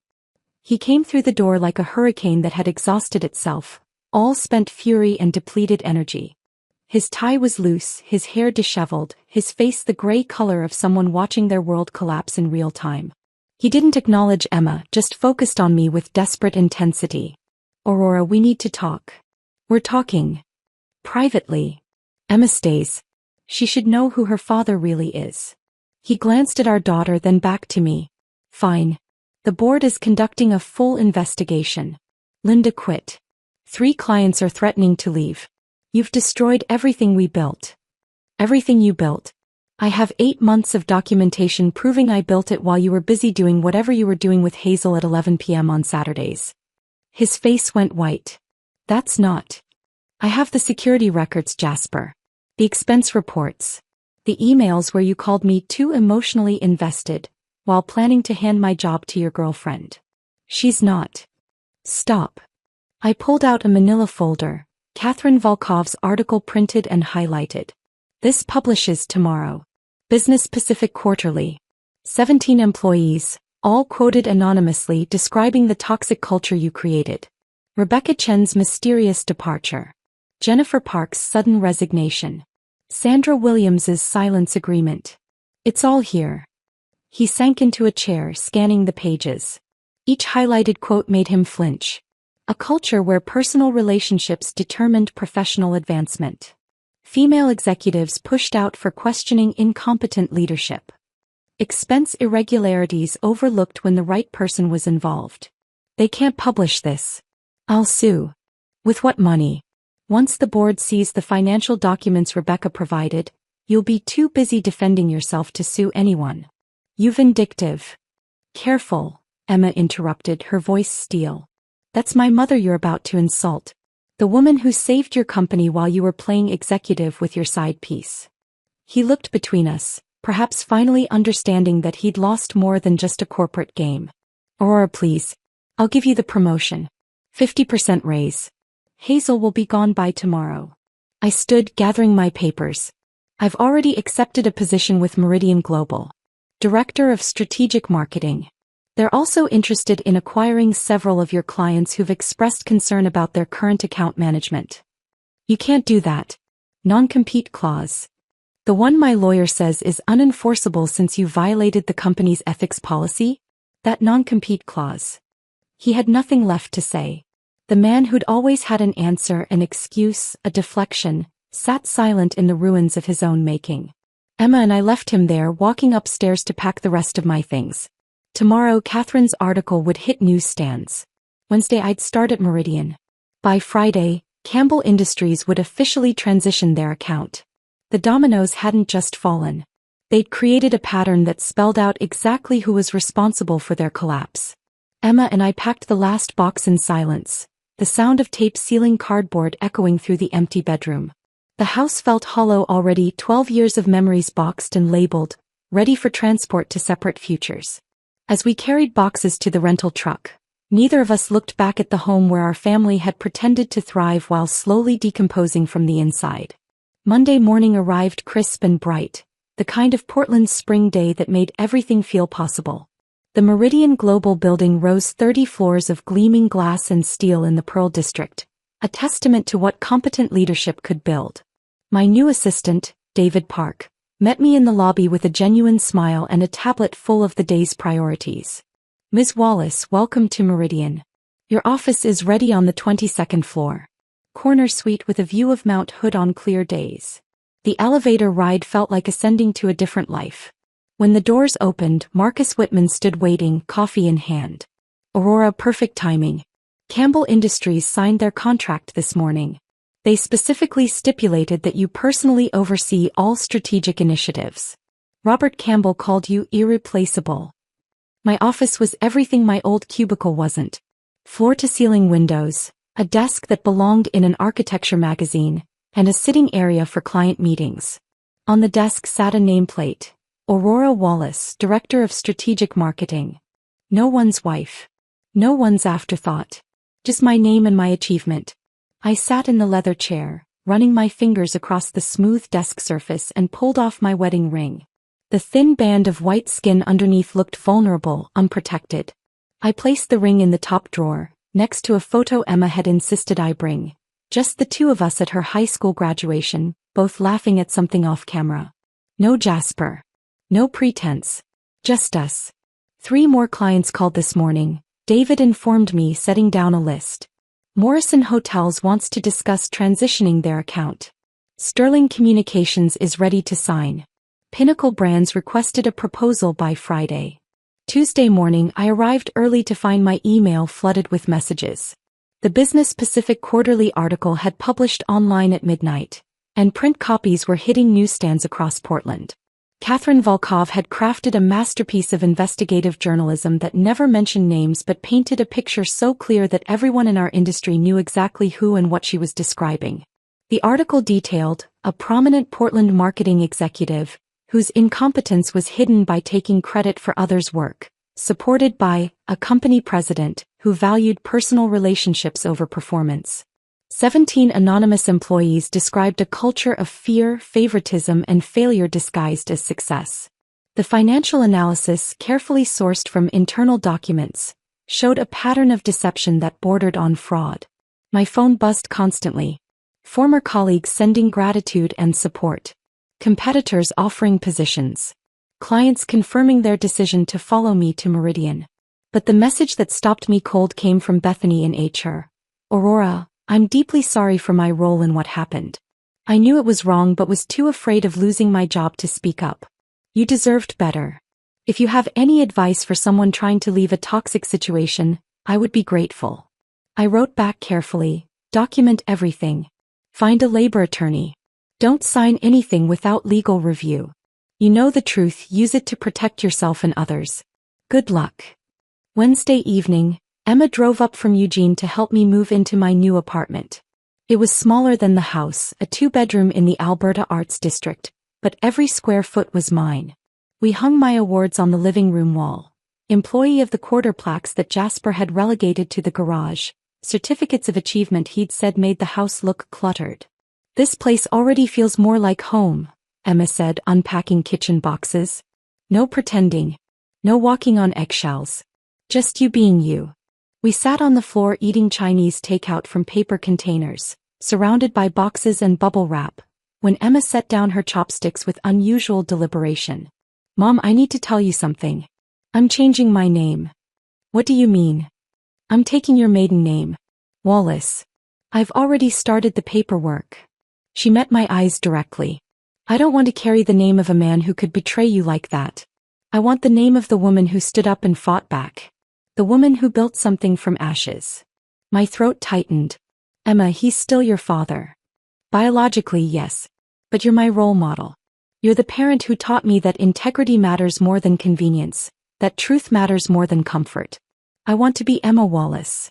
He came through the door like a hurricane that had exhausted itself, all spent fury and depleted energy. His tie was loose, his hair disheveled, his face the gray color of someone watching their world collapse in real time. He didn't acknowledge Emma, just focused on me with desperate intensity. "Aurora, we need to talk. We're talking. Privately. Emma stays. She should know who her father really is." He glanced at our daughter, then back to me. "Fine. The board is conducting a full investigation. Linda quit. 3 clients are threatening to leave. You've destroyed everything we built." "Everything you built?" I have 8 months of documentation proving I built it while you were busy doing whatever you were doing with Hazel at 11 p.m. on Saturdays. His face went white. That's not. I have the security records, Jasper. The expense reports. The emails where you called me too emotionally invested, while planning to hand my job to your girlfriend. She's not. Stop. I pulled out a manila folder, Catherine Volkov's article printed and highlighted. This publishes tomorrow. Business Pacific Quarterly. 17 employees, all quoted anonymously describing the toxic culture you created. Rebecca Chen's mysterious departure. Jennifer Park's sudden resignation. Sandra Williams's silence agreement. It's all here. He sank into a chair, scanning the pages. Each highlighted quote made him flinch. A culture where personal relationships determined professional advancement. Female executives pushed out for questioning incompetent leadership. Expense irregularities overlooked when the right person was involved. They can't publish this. I'll sue. With what money? Once the board sees the financial documents Rebecca provided, you'll be too busy defending yourself to sue anyone. You vindictive. Careful, Emma interrupted, her voice steel. That's my mother you're about to insult. The woman who saved your company while you were playing executive with your side piece. He looked between us, perhaps finally understanding that he'd lost more than just a corporate game. Aurora, please. I'll give you the promotion. 50% raise. Hazel will be gone by tomorrow. I stood, gathering my papers. I've already accepted a position with Meridian Global. Director of Strategic Marketing. They're also interested in acquiring several of your clients who've expressed concern about their current account management. You can't do that. Non-compete clause. The one my lawyer says is unenforceable since you violated the company's ethics policy? That non-compete clause. He had nothing left to say. The man who'd always had an answer, an excuse, a deflection, sat silent in the ruins of his own making. Emma and I left him there, walking upstairs to pack the rest of my things. Tomorrow Catherine's article would hit newsstands. Wednesday I'd start at Meridian. By Friday, Campbell Industries would officially transition their account. The dominoes hadn't just fallen. They'd created a pattern that spelled out exactly who was responsible for their collapse. Emma and I packed the last box in silence, the sound of tape sealing cardboard echoing through the empty bedroom. The house felt hollow already, 12 years of memories boxed and labeled, ready for transport to separate futures. As we carried boxes to the rental truck, neither of us looked back at the home where our family had pretended to thrive while slowly decomposing from the inside. Monday morning arrived crisp and bright, the kind of Portland spring day that made everything feel possible. The Meridian Global building rose 30 floors of gleaming glass and steel in the Pearl District, a testament to what competent leadership could build. My new assistant, David Park, met me in the lobby with a genuine smile and a tablet full of the day's priorities. Ms. Wallace, welcome to Meridian. Your office is ready on the 22nd floor. Corner suite with a view of Mount Hood on clear days. The elevator ride felt like ascending to a different life. When the doors opened, Marcus Whitman stood waiting, coffee in hand. Aurora, perfect timing. Campbell Industries signed their contract this morning. They specifically stipulated that you personally oversee all strategic initiatives. Robert Campbell called you irreplaceable. My office was everything my old cubicle wasn't. Floor-to-ceiling windows, a desk that belonged in an architecture magazine, and a sitting area for client meetings. On the desk sat a nameplate, Aurora Wallace, Director of Strategic Marketing. No one's wife. No one's afterthought. Just my name and my achievement. I sat in the leather chair, running my fingers across the smooth desk surface and pulled off my wedding ring. The thin band of white skin underneath looked vulnerable, unprotected. I placed the ring in the top drawer, next to a photo Emma had insisted I bring. Just the two of us at her high school graduation, both laughing at something off camera. No Jasper. No pretense. Just us. 3 more clients called this morning, David informed me, setting down a list. Morrison Hotels wants to discuss transitioning their account. Sterling Communications is ready to sign. Pinnacle Brands requested a proposal by Friday. Tuesday morning I arrived early to find my email flooded with messages. The Business Pacific Quarterly article had published online at midnight, and print copies were hitting newsstands across Portland. Catherine Volkov had crafted a masterpiece of investigative journalism that never mentioned names but painted a picture so clear that everyone in our industry knew exactly who and what she was describing. The article detailed a prominent Portland marketing executive whose incompetence was hidden by taking credit for others' work, supported by a company president who valued personal relationships over performance. 17 anonymous employees described a culture of fear, favoritism, and failure disguised as success. The financial analysis, carefully sourced from internal documents, showed a pattern of deception that bordered on fraud. My phone buzzed constantly. Former colleagues sending gratitude and support. Competitors offering positions. Clients confirming their decision to follow me to Meridian. But the message that stopped me cold came from Bethany in HR. Aurora, I'm deeply sorry for my role in what happened. I knew it was wrong but was too afraid of losing my job to speak up. You deserved better. If you have any advice for someone trying to leave a toxic situation, I would be grateful. I wrote back carefully. Document everything. Find a labor attorney. Don't sign anything without legal review. You know the truth, use it to protect yourself and others. Good luck. Wednesday evening, Emma drove up from Eugene to help me move into my new apartment. It was smaller than the house, a 2-bedroom in the Alberta Arts District, but every square foot was mine. We hung my awards on the living room wall. Employee of the Quarter plaques that Jasper had relegated to the garage. Certificates of achievement he'd said made the house look cluttered. This place already feels more like home, Emma said, unpacking kitchen boxes. No pretending. No walking on eggshells. Just you being you. We sat on the floor eating Chinese takeout from paper containers, surrounded by boxes and bubble wrap, when Emma set down her chopsticks with unusual deliberation. Mom, I need to tell you something. I'm changing my name. What do you mean? I'm taking your maiden name. Wallace. I've already started the paperwork. She met my eyes directly. I don't want to carry the name of a man who could betray you like that. I want the name of the woman who stood up and fought back. The woman who built something from ashes. My throat tightened. Emma, he's still your father. Biologically, yes. But you're my role model. You're the parent who taught me that integrity matters more than convenience, that truth matters more than comfort. I want to be Emma Wallace.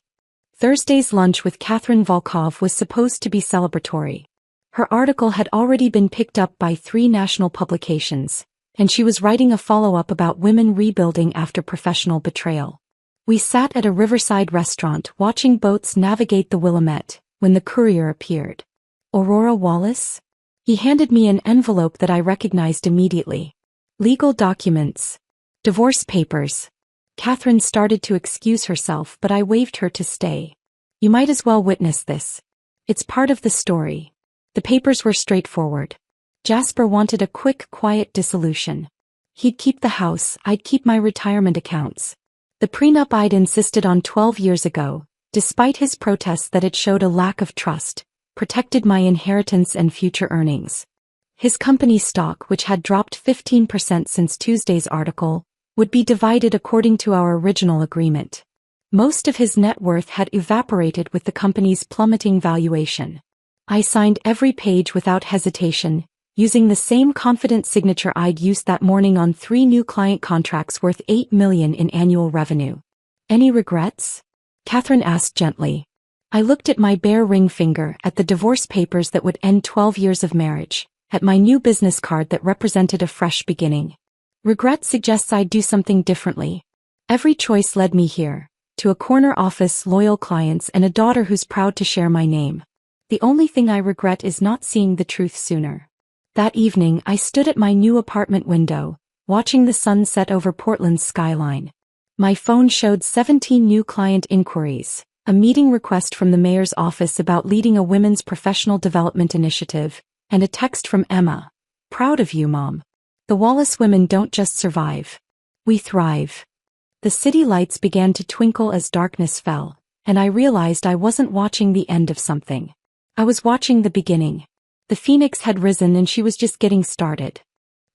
Thursday's lunch with Catherine Volkov was supposed to be celebratory. Her article had already been picked up by 3 national publications, and she was writing a follow-up about women rebuilding after professional betrayal. We sat at a riverside restaurant watching boats navigate the Willamette, when the courier appeared. Aurora Wallace? He handed me an envelope that I recognized immediately. Legal documents. Divorce papers. Catherine started to excuse herself, but I waved her to stay. You might as well witness this. It's part of the story. The papers were straightforward. Jasper wanted a quick, quiet dissolution. He'd keep the house, I'd keep my retirement accounts. The prenup I'd insisted on 12 years ago, despite his protests that it showed a lack of trust, protected my inheritance and future earnings. His company stock, which had dropped 15% since Tuesday's article, would be divided according to our original agreement. Most of his net worth had evaporated with the company's plummeting valuation. I signed every page without hesitation, using the same confident signature I'd used that morning on 3 new client contracts worth $8 million in annual revenue. Any regrets? Catherine asked gently. I looked at my bare ring finger, at the divorce papers that would end 12 years of marriage, at my new business card that represented a fresh beginning. Regret suggests I'd do something differently. Every choice led me here, to a corner office, loyal clients, and a daughter who's proud to share my name. The only thing I regret is not seeing the truth sooner. That evening, I stood at my new apartment window, watching the sun set over Portland's skyline. My phone showed 17 new client inquiries, a meeting request from the mayor's office about leading a women's professional development initiative, and a text from Emma. Proud of you, Mom. The Wallace women don't just survive. We thrive. The city lights began to twinkle as darkness fell, and I realized I wasn't watching the end of something. I was watching the beginning. The phoenix had risen and she was just getting started.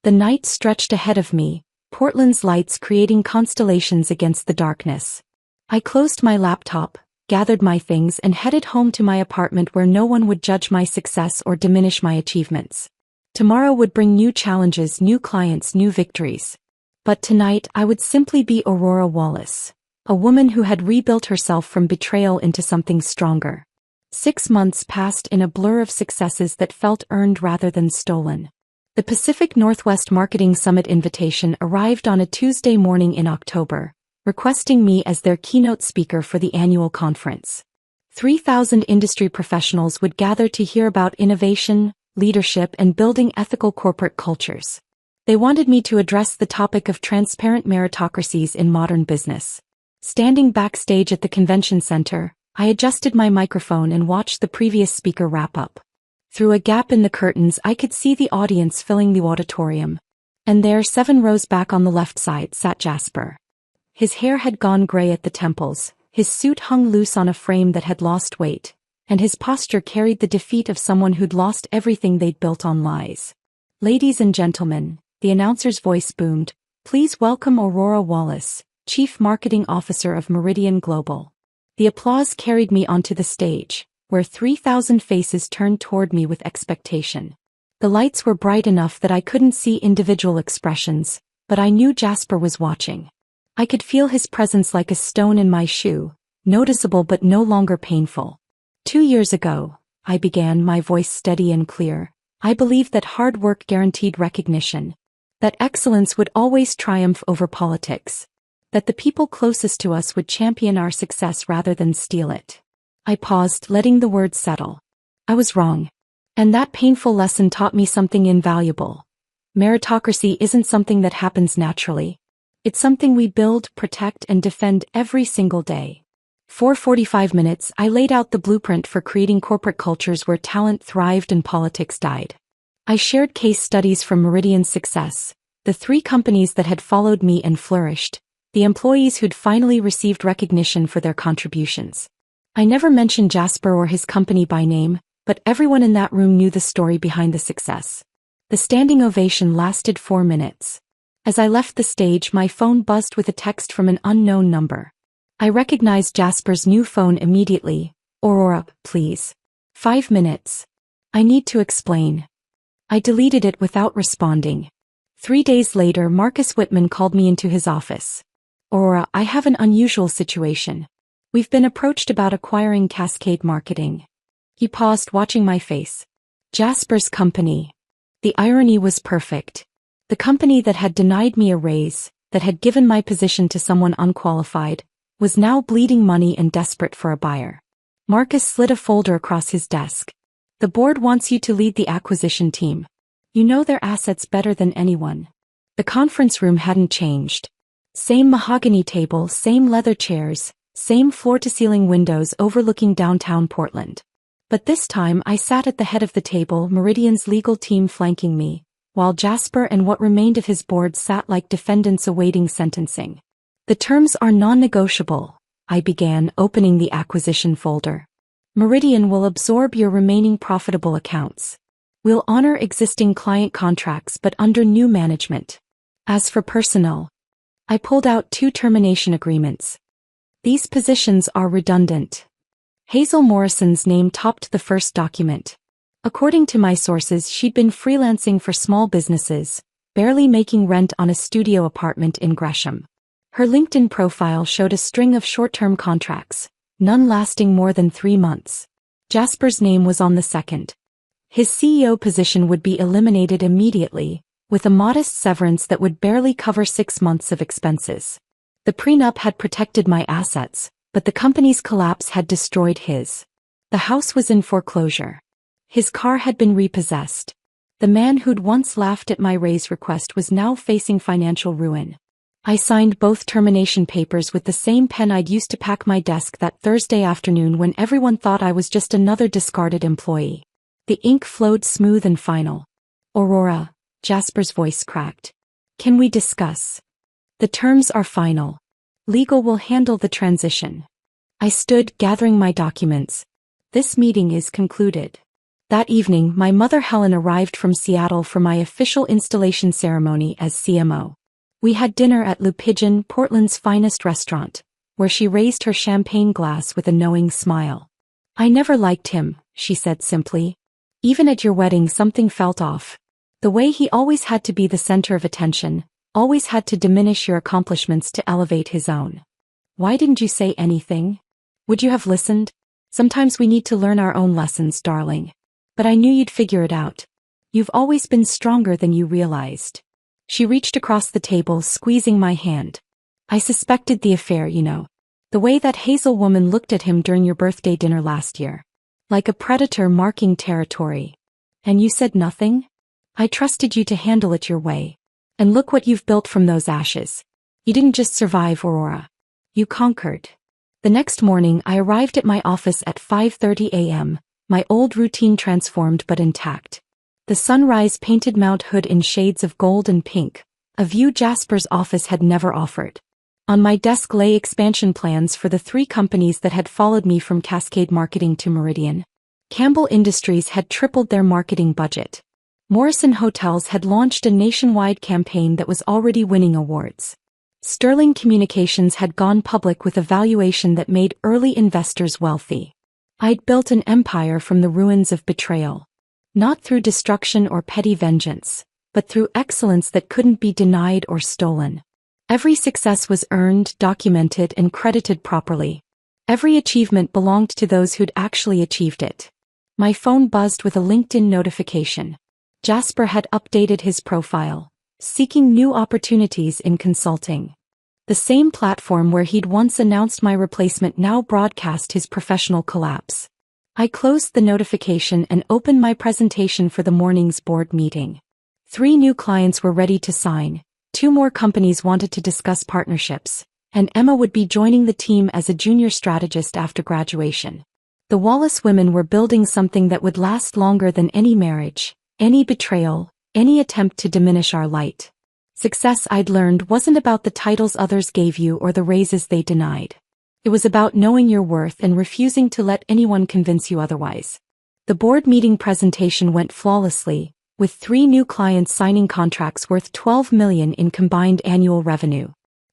The night stretched ahead of me, Portland's lights creating constellations against the darkness. I closed my laptop, gathered my things, and headed home to my apartment where no one would judge my success or diminish my achievements. Tomorrow would bring new challenges, new clients, new victories. But tonight I would simply be Aurora Wallace, a woman who had rebuilt herself from betrayal into something stronger. 6 months passed in a blur of successes that felt earned rather than stolen. The Pacific Northwest Marketing Summit invitation arrived on a Tuesday morning in October, requesting me as their keynote speaker for the annual conference. 3,000 industry professionals would gather to hear about innovation, leadership, and building ethical corporate cultures. They wanted me to address the topic of transparent meritocracies in modern business. Standing backstage at the convention center, I adjusted my microphone and watched the previous speaker wrap up. Through a gap in the curtains, I could see the audience filling the auditorium. And there, 7 rows back on the left side, sat Jasper. His hair had gone gray at the temples, his suit hung loose on a frame that had lost weight, and his posture carried the defeat of someone who'd lost everything they'd built on lies. "Ladies and gentlemen," the announcer's voice boomed, "please welcome Aurora Wallace, Chief Marketing Officer of Meridian Global." The applause carried me onto the stage, where 3,000 faces turned toward me with expectation. The lights were bright enough that I couldn't see individual expressions, but I knew Jasper was watching. I could feel his presence like a stone in my shoe, noticeable but no longer painful. 2 years ago, I began, my voice steady and clear, I believed that hard work guaranteed recognition, that excellence would always triumph over politics, that the people closest to us would champion our success rather than steal it. I paused, letting the words settle. I was wrong. And that painful lesson taught me something invaluable. Meritocracy isn't something that happens naturally. It's something we build, protect, and defend every single day. For 45 minutes, I laid out the blueprint for creating corporate cultures where talent thrived and politics died. I shared case studies from Meridian's success, the 3 companies that had followed me and flourished, the employees who'd finally received recognition for their contributions. I never mentioned Jasper or his company by name, but everyone in that room knew the story behind the success. The standing ovation lasted 4 minutes. As I left the stage, my phone buzzed with a text from an unknown number. I recognized Jasper's new phone immediately. "Aurora, please. 5 minutes. I need to explain." I deleted it without responding. 3 days later, Marcus Whitman called me into his office. "Aurora, I have an unusual situation. We've been approached about acquiring Cascade Marketing." He paused, watching my face. Jasper's company. The irony was perfect. The company that had denied me a raise, that had given my position to someone unqualified, was now bleeding money and desperate for a buyer. Marcus slid a folder across his desk. "The board wants you to lead the acquisition team. You know their assets better than anyone." The conference room hadn't changed. Same mahogany table, same leather chairs, same floor-to-ceiling windows overlooking downtown Portland. But this time I sat at the head of the table, Meridian's legal team flanking me, while Jasper and what remained of his board sat like defendants awaiting sentencing. "The terms are non-negotiable," I began, opening the acquisition folder. "Meridian will absorb your remaining profitable accounts. We'll honor existing client contracts but under new management. As for personnel," I pulled out 2 termination agreements. "These positions are redundant." Hazel Morrison's name topped the first document. According to my sources, she'd been freelancing for small businesses, barely making rent on a studio apartment in Gresham. Her LinkedIn profile showed a string of short-term contracts, none lasting more than 3 months. Jasper's name was on the second. His CEO position would be eliminated immediately, with a modest severance that would barely cover 6 months of expenses. The prenup had protected my assets, but the company's collapse had destroyed his. The house was in foreclosure. His car had been repossessed. The man who'd once laughed at my raise request was now facing financial ruin. I signed both termination papers with the same pen I'd used to pack my desk that Thursday afternoon when everyone thought I was just another discarded employee. The ink flowed smooth and final. "Aurora," Jasper's voice cracked. "Can we discuss? The terms are final. Legal will handle the transition." I stood, gathering my documents. "This meeting is concluded." That evening, my mother Helen arrived from Seattle for my official installation ceremony as CMO. We had dinner at Le Pigeon, Portland's finest restaurant, where she raised her champagne glass with a knowing smile. "I never liked him," she said simply. "Even at your wedding something felt off. The way he always had to be the center of attention, always had to diminish your accomplishments to elevate his own. Why didn't you say anything? Would you have listened? Sometimes we need to learn our own lessons, darling. But I knew you'd figure it out. You've always been stronger than you realized. She reached across the table, squeezing my hand. I suspected the affair, you know. The way that Hazel woman looked at him during your birthday dinner last year. Like a predator marking territory. And you said nothing? I trusted you to handle it your way. And look what you've built from those ashes. You didn't just survive, Aurora. You conquered. The next morning I arrived at my office at 5:30 a.m., my old routine transformed but intact. The sunrise painted Mount Hood in shades of gold and pink, a view Jasper's office had never offered. On my desk lay expansion plans for the 3 companies that had followed me from Cascade Marketing to Meridian. Campbell Industries had tripled their marketing budget. Morrison Hotels had launched a nationwide campaign that was already winning awards. Sterling Communications had gone public with a valuation that made early investors wealthy. I'd built an empire from the ruins of betrayal. Not through destruction or petty vengeance, but through excellence that couldn't be denied or stolen. Every success was earned, documented, and credited properly. Every achievement belonged to those who'd actually achieved it. My phone buzzed with a LinkedIn notification. Jasper had updated his profile, seeking new opportunities in consulting. The same platform where he'd once announced my replacement now broadcast his professional collapse. I closed the notification and opened my presentation for the morning's board meeting. 3 new clients were ready to sign, 2 more companies wanted to discuss partnerships, and Emma would be joining the team as a junior strategist after graduation. The Wallace women were building something that would last longer than any marriage, any betrayal, any attempt to diminish our light. Success, I'd learned, wasn't about the titles others gave you or the raises they denied. It was about knowing your worth and refusing to let anyone convince you otherwise. The board meeting presentation went flawlessly, with 3 new clients signing contracts worth $12 million in combined annual revenue.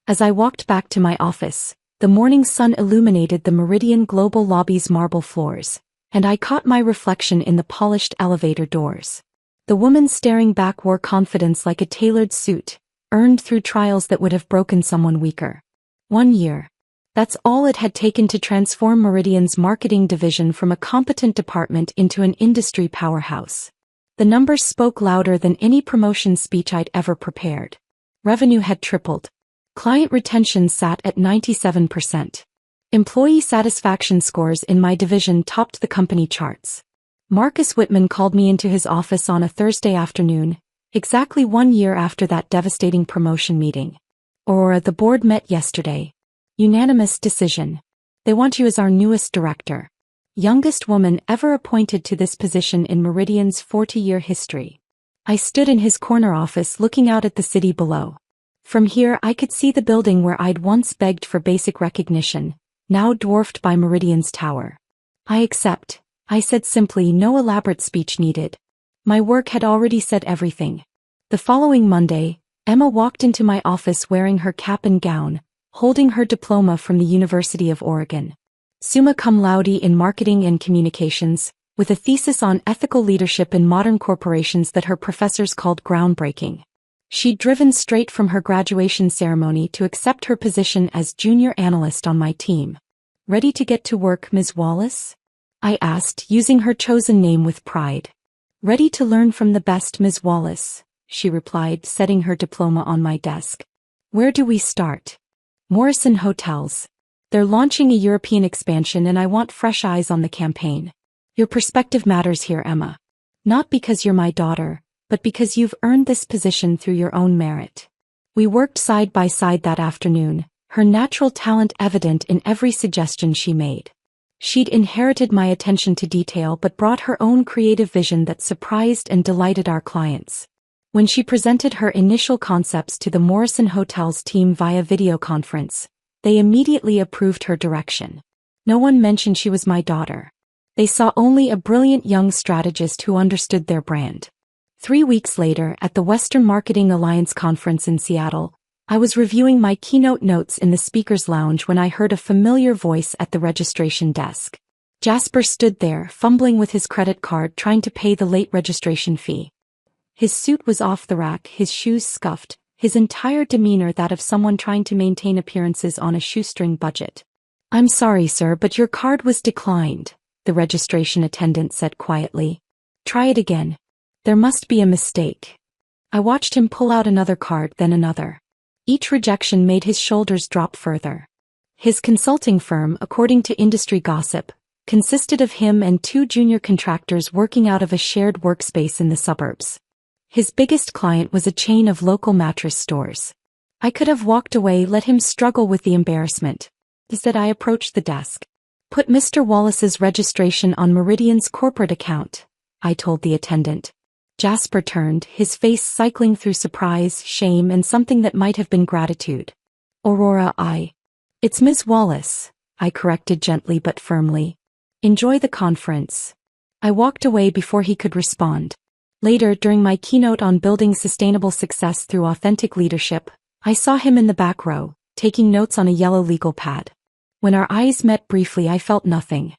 As I walked back to my office, the morning sun illuminated the Meridian Global lobby's marble floors, and I caught my reflection in the polished elevator doors. The woman staring back wore confidence like a tailored suit, earned through trials that would have broken someone weaker. 1 year. That's all it had taken to transform Meridian's marketing division from a competent department into an industry powerhouse. The numbers spoke louder than any promotion speech I'd ever prepared. Revenue had tripled. Client retention sat at 97%. Employee satisfaction scores in my division topped the company charts. Marcus Whitman called me into his office on a Thursday afternoon, exactly 1 year after that devastating promotion meeting. Aurora, the board met yesterday. Unanimous decision. They want you as our newest director. Youngest woman ever appointed to this position in Meridian's 40-year history. I stood in his corner office looking out at the city below. From here I could see the building where I'd once begged for basic recognition, now dwarfed by Meridian's tower. I accept, I said simply, no elaborate speech needed. My work had already said everything. The following Monday, Emma walked into my office wearing her cap and gown, holding her diploma from the University of Oregon. Summa cum laude in marketing and communications, with a thesis on ethical leadership in modern corporations that her professors called groundbreaking. She'd driven straight from her graduation ceremony to accept her position as junior analyst on my team. Ready to get to work, Ms. Wallace? I asked, using her chosen name with pride. Ready to learn from the best, Ms. Wallace, she replied, setting her diploma on my desk. Where do we start? Morrison Hotels. They're launching a European expansion and I want fresh eyes on the campaign. Your perspective matters here, Emma. Not because you're my daughter, but because you've earned this position through your own merit. We worked side by side that afternoon, her natural talent evident in every suggestion she made. She'd inherited my attention to detail but brought her own creative vision that surprised and delighted our clients. When she presented her initial concepts to the Morrison Hotels team via video conference, they immediately approved her direction. No one mentioned she was my daughter. They saw only a brilliant young strategist who understood their brand. 3 weeks later, at the Western Marketing Alliance conference in Seattle, I was reviewing my keynote notes in the speaker's lounge when I heard a familiar voice at the registration desk. Jasper stood there, fumbling with his credit card trying to pay the late registration fee. His suit was off the rack, his shoes scuffed, his entire demeanor that of someone trying to maintain appearances on a shoestring budget. "I'm sorry, sir, but your card was declined," the registration attendant said quietly. "Try it again. There must be a mistake." I watched him pull out another card, then another. Each rejection made his shoulders drop further. His consulting firm, according to industry gossip, consisted of him and 2 junior contractors working out of a shared workspace in the suburbs. His biggest client was a chain of local mattress stores. I could have walked away, let him struggle with the embarrassment. Instead, I approached the desk. "Put Mr. Wallace's registration on Meridian's corporate account," I told the attendant. Jasper turned, his face cycling through surprise, shame, and something that might have been gratitude. "Aurora, It's Ms. Wallace," I corrected gently but firmly. "Enjoy the conference." I walked away before he could respond. Later, during my keynote on building sustainable success through authentic leadership, I saw him in the back row, taking notes on a yellow legal pad. When our eyes met briefly, I felt nothing.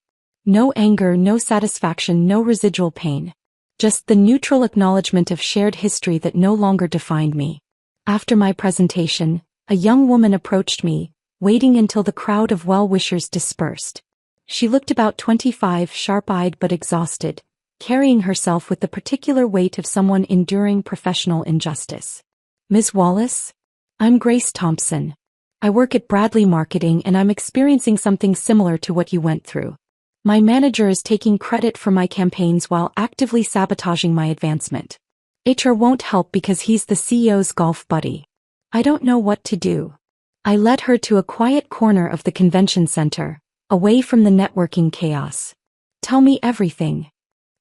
No anger, no satisfaction, no residual pain. Just the neutral acknowledgement of shared history that no longer defined me. After my presentation, a young woman approached me, waiting until the crowd of well-wishers dispersed. She looked about 25, sharp-eyed but exhausted, carrying herself with the particular weight of someone enduring professional injustice. "Ms. Wallace? I'm Grace Thompson. I work at Bradley Marketing and I'm experiencing something similar to what you went through. My manager is taking credit for my campaigns while actively sabotaging my advancement. HR won't help because he's the CEO's golf buddy. I don't know what to do." I led her to a quiet corner of the convention center, away from the networking chaos. "Tell me everything."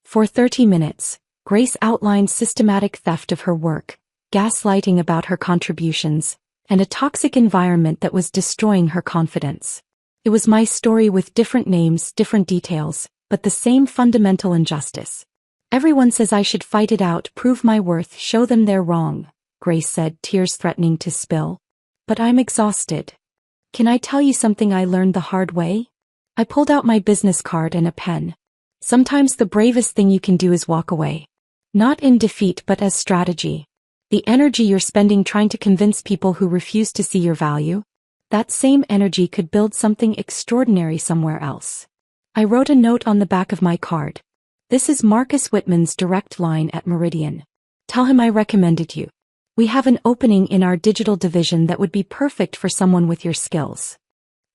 For 30 minutes, Grace outlined systematic theft of her work, gaslighting about her contributions, and a toxic environment that was destroying her confidence. It was my story with different names, different details, but the same fundamental injustice. "Everyone says I should fight it out, prove my worth, show them they're wrong," Grace said, tears threatening to spill. "But I'm exhausted. Can I tell you something I learned the hard way?" I pulled out my business card and a pen. "Sometimes the bravest thing you can do is walk away. Not in defeat but as strategy. The energy you're spending trying to convince people who refuse to see your value, that same energy could build something extraordinary somewhere else." I wrote a note on the back of my card. "This is Marcus Whitman's direct line at Meridian. Tell him I recommended you. We have an opening in our digital division that would be perfect for someone with your skills."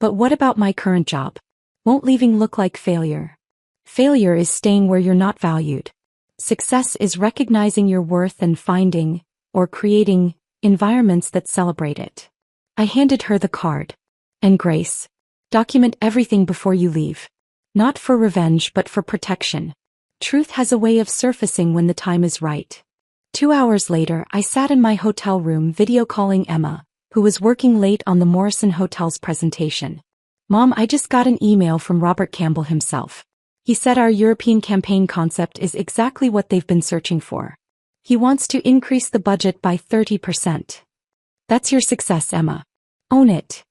"But what about my current job? Won't leaving look like failure?" "Failure is staying where you're not valued. Success is recognizing your worth and finding, or creating, environments that celebrate it." I handed her the card. "And Grace, document everything before you leave. Not for revenge but for protection. Truth has a way of surfacing when the time is right." 2 hours later, I sat in my hotel room video calling Emma, who was working late on the Morrison Hotel's presentation. "Mom, I just got an email from Robert Campbell himself. He said our European campaign concept is exactly what they've been searching for. He wants to increase the budget by 30%. That's your success, Emma. Own it."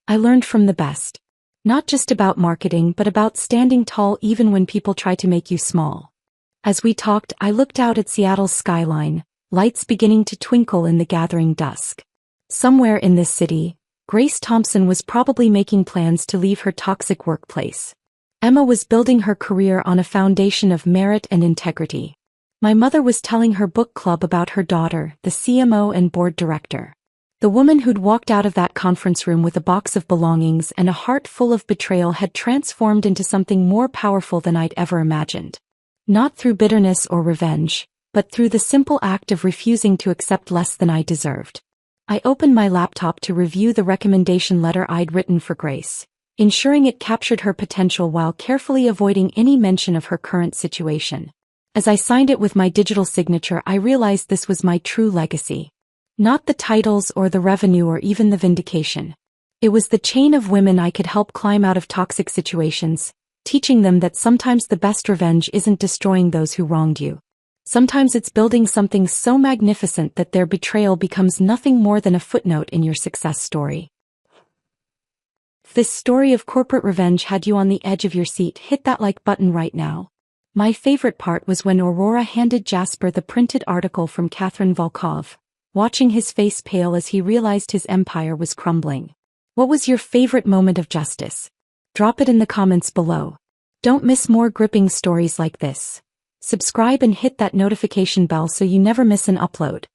I learned from the best. Not just about marketing but about standing tall even when people try to make you small. As we talked, I looked out at Seattle's skyline, lights beginning to twinkle in the gathering dusk. Somewhere in this city, Grace Thompson was probably making plans to leave her toxic workplace. Emma was building her career on a foundation of merit and integrity. My mother was telling her book club about her daughter, the CMO and board director. The woman who'd walked out of that conference room with a box of belongings and a heart full of betrayal had transformed into something more powerful than I'd ever imagined. Not through bitterness or revenge, but through the simple act of refusing to accept less than I deserved. I opened my laptop to review the recommendation letter I'd written for Grace, ensuring it captured her potential while carefully avoiding any mention of her current situation. As I signed it with my digital signature, I realized this was my true legacy. Not the titles or the revenue or even the vindication. It was the chain of women I could help climb out of toxic situations, teaching them that sometimes the best revenge isn't destroying those who wronged you. Sometimes it's building something so magnificent that their betrayal becomes nothing more than a footnote in your success story. If this story of corporate revenge had you on the edge of your seat, hit that like button right now. My favorite part was when Aurora handed Jasper the printed article from Catherine Volkov, watching his face pale as he realized his empire was crumbling. What was your favorite moment of justice? Drop it in the comments below. Don't miss more gripping stories like this. Subscribe and hit that notification bell so you never miss an upload.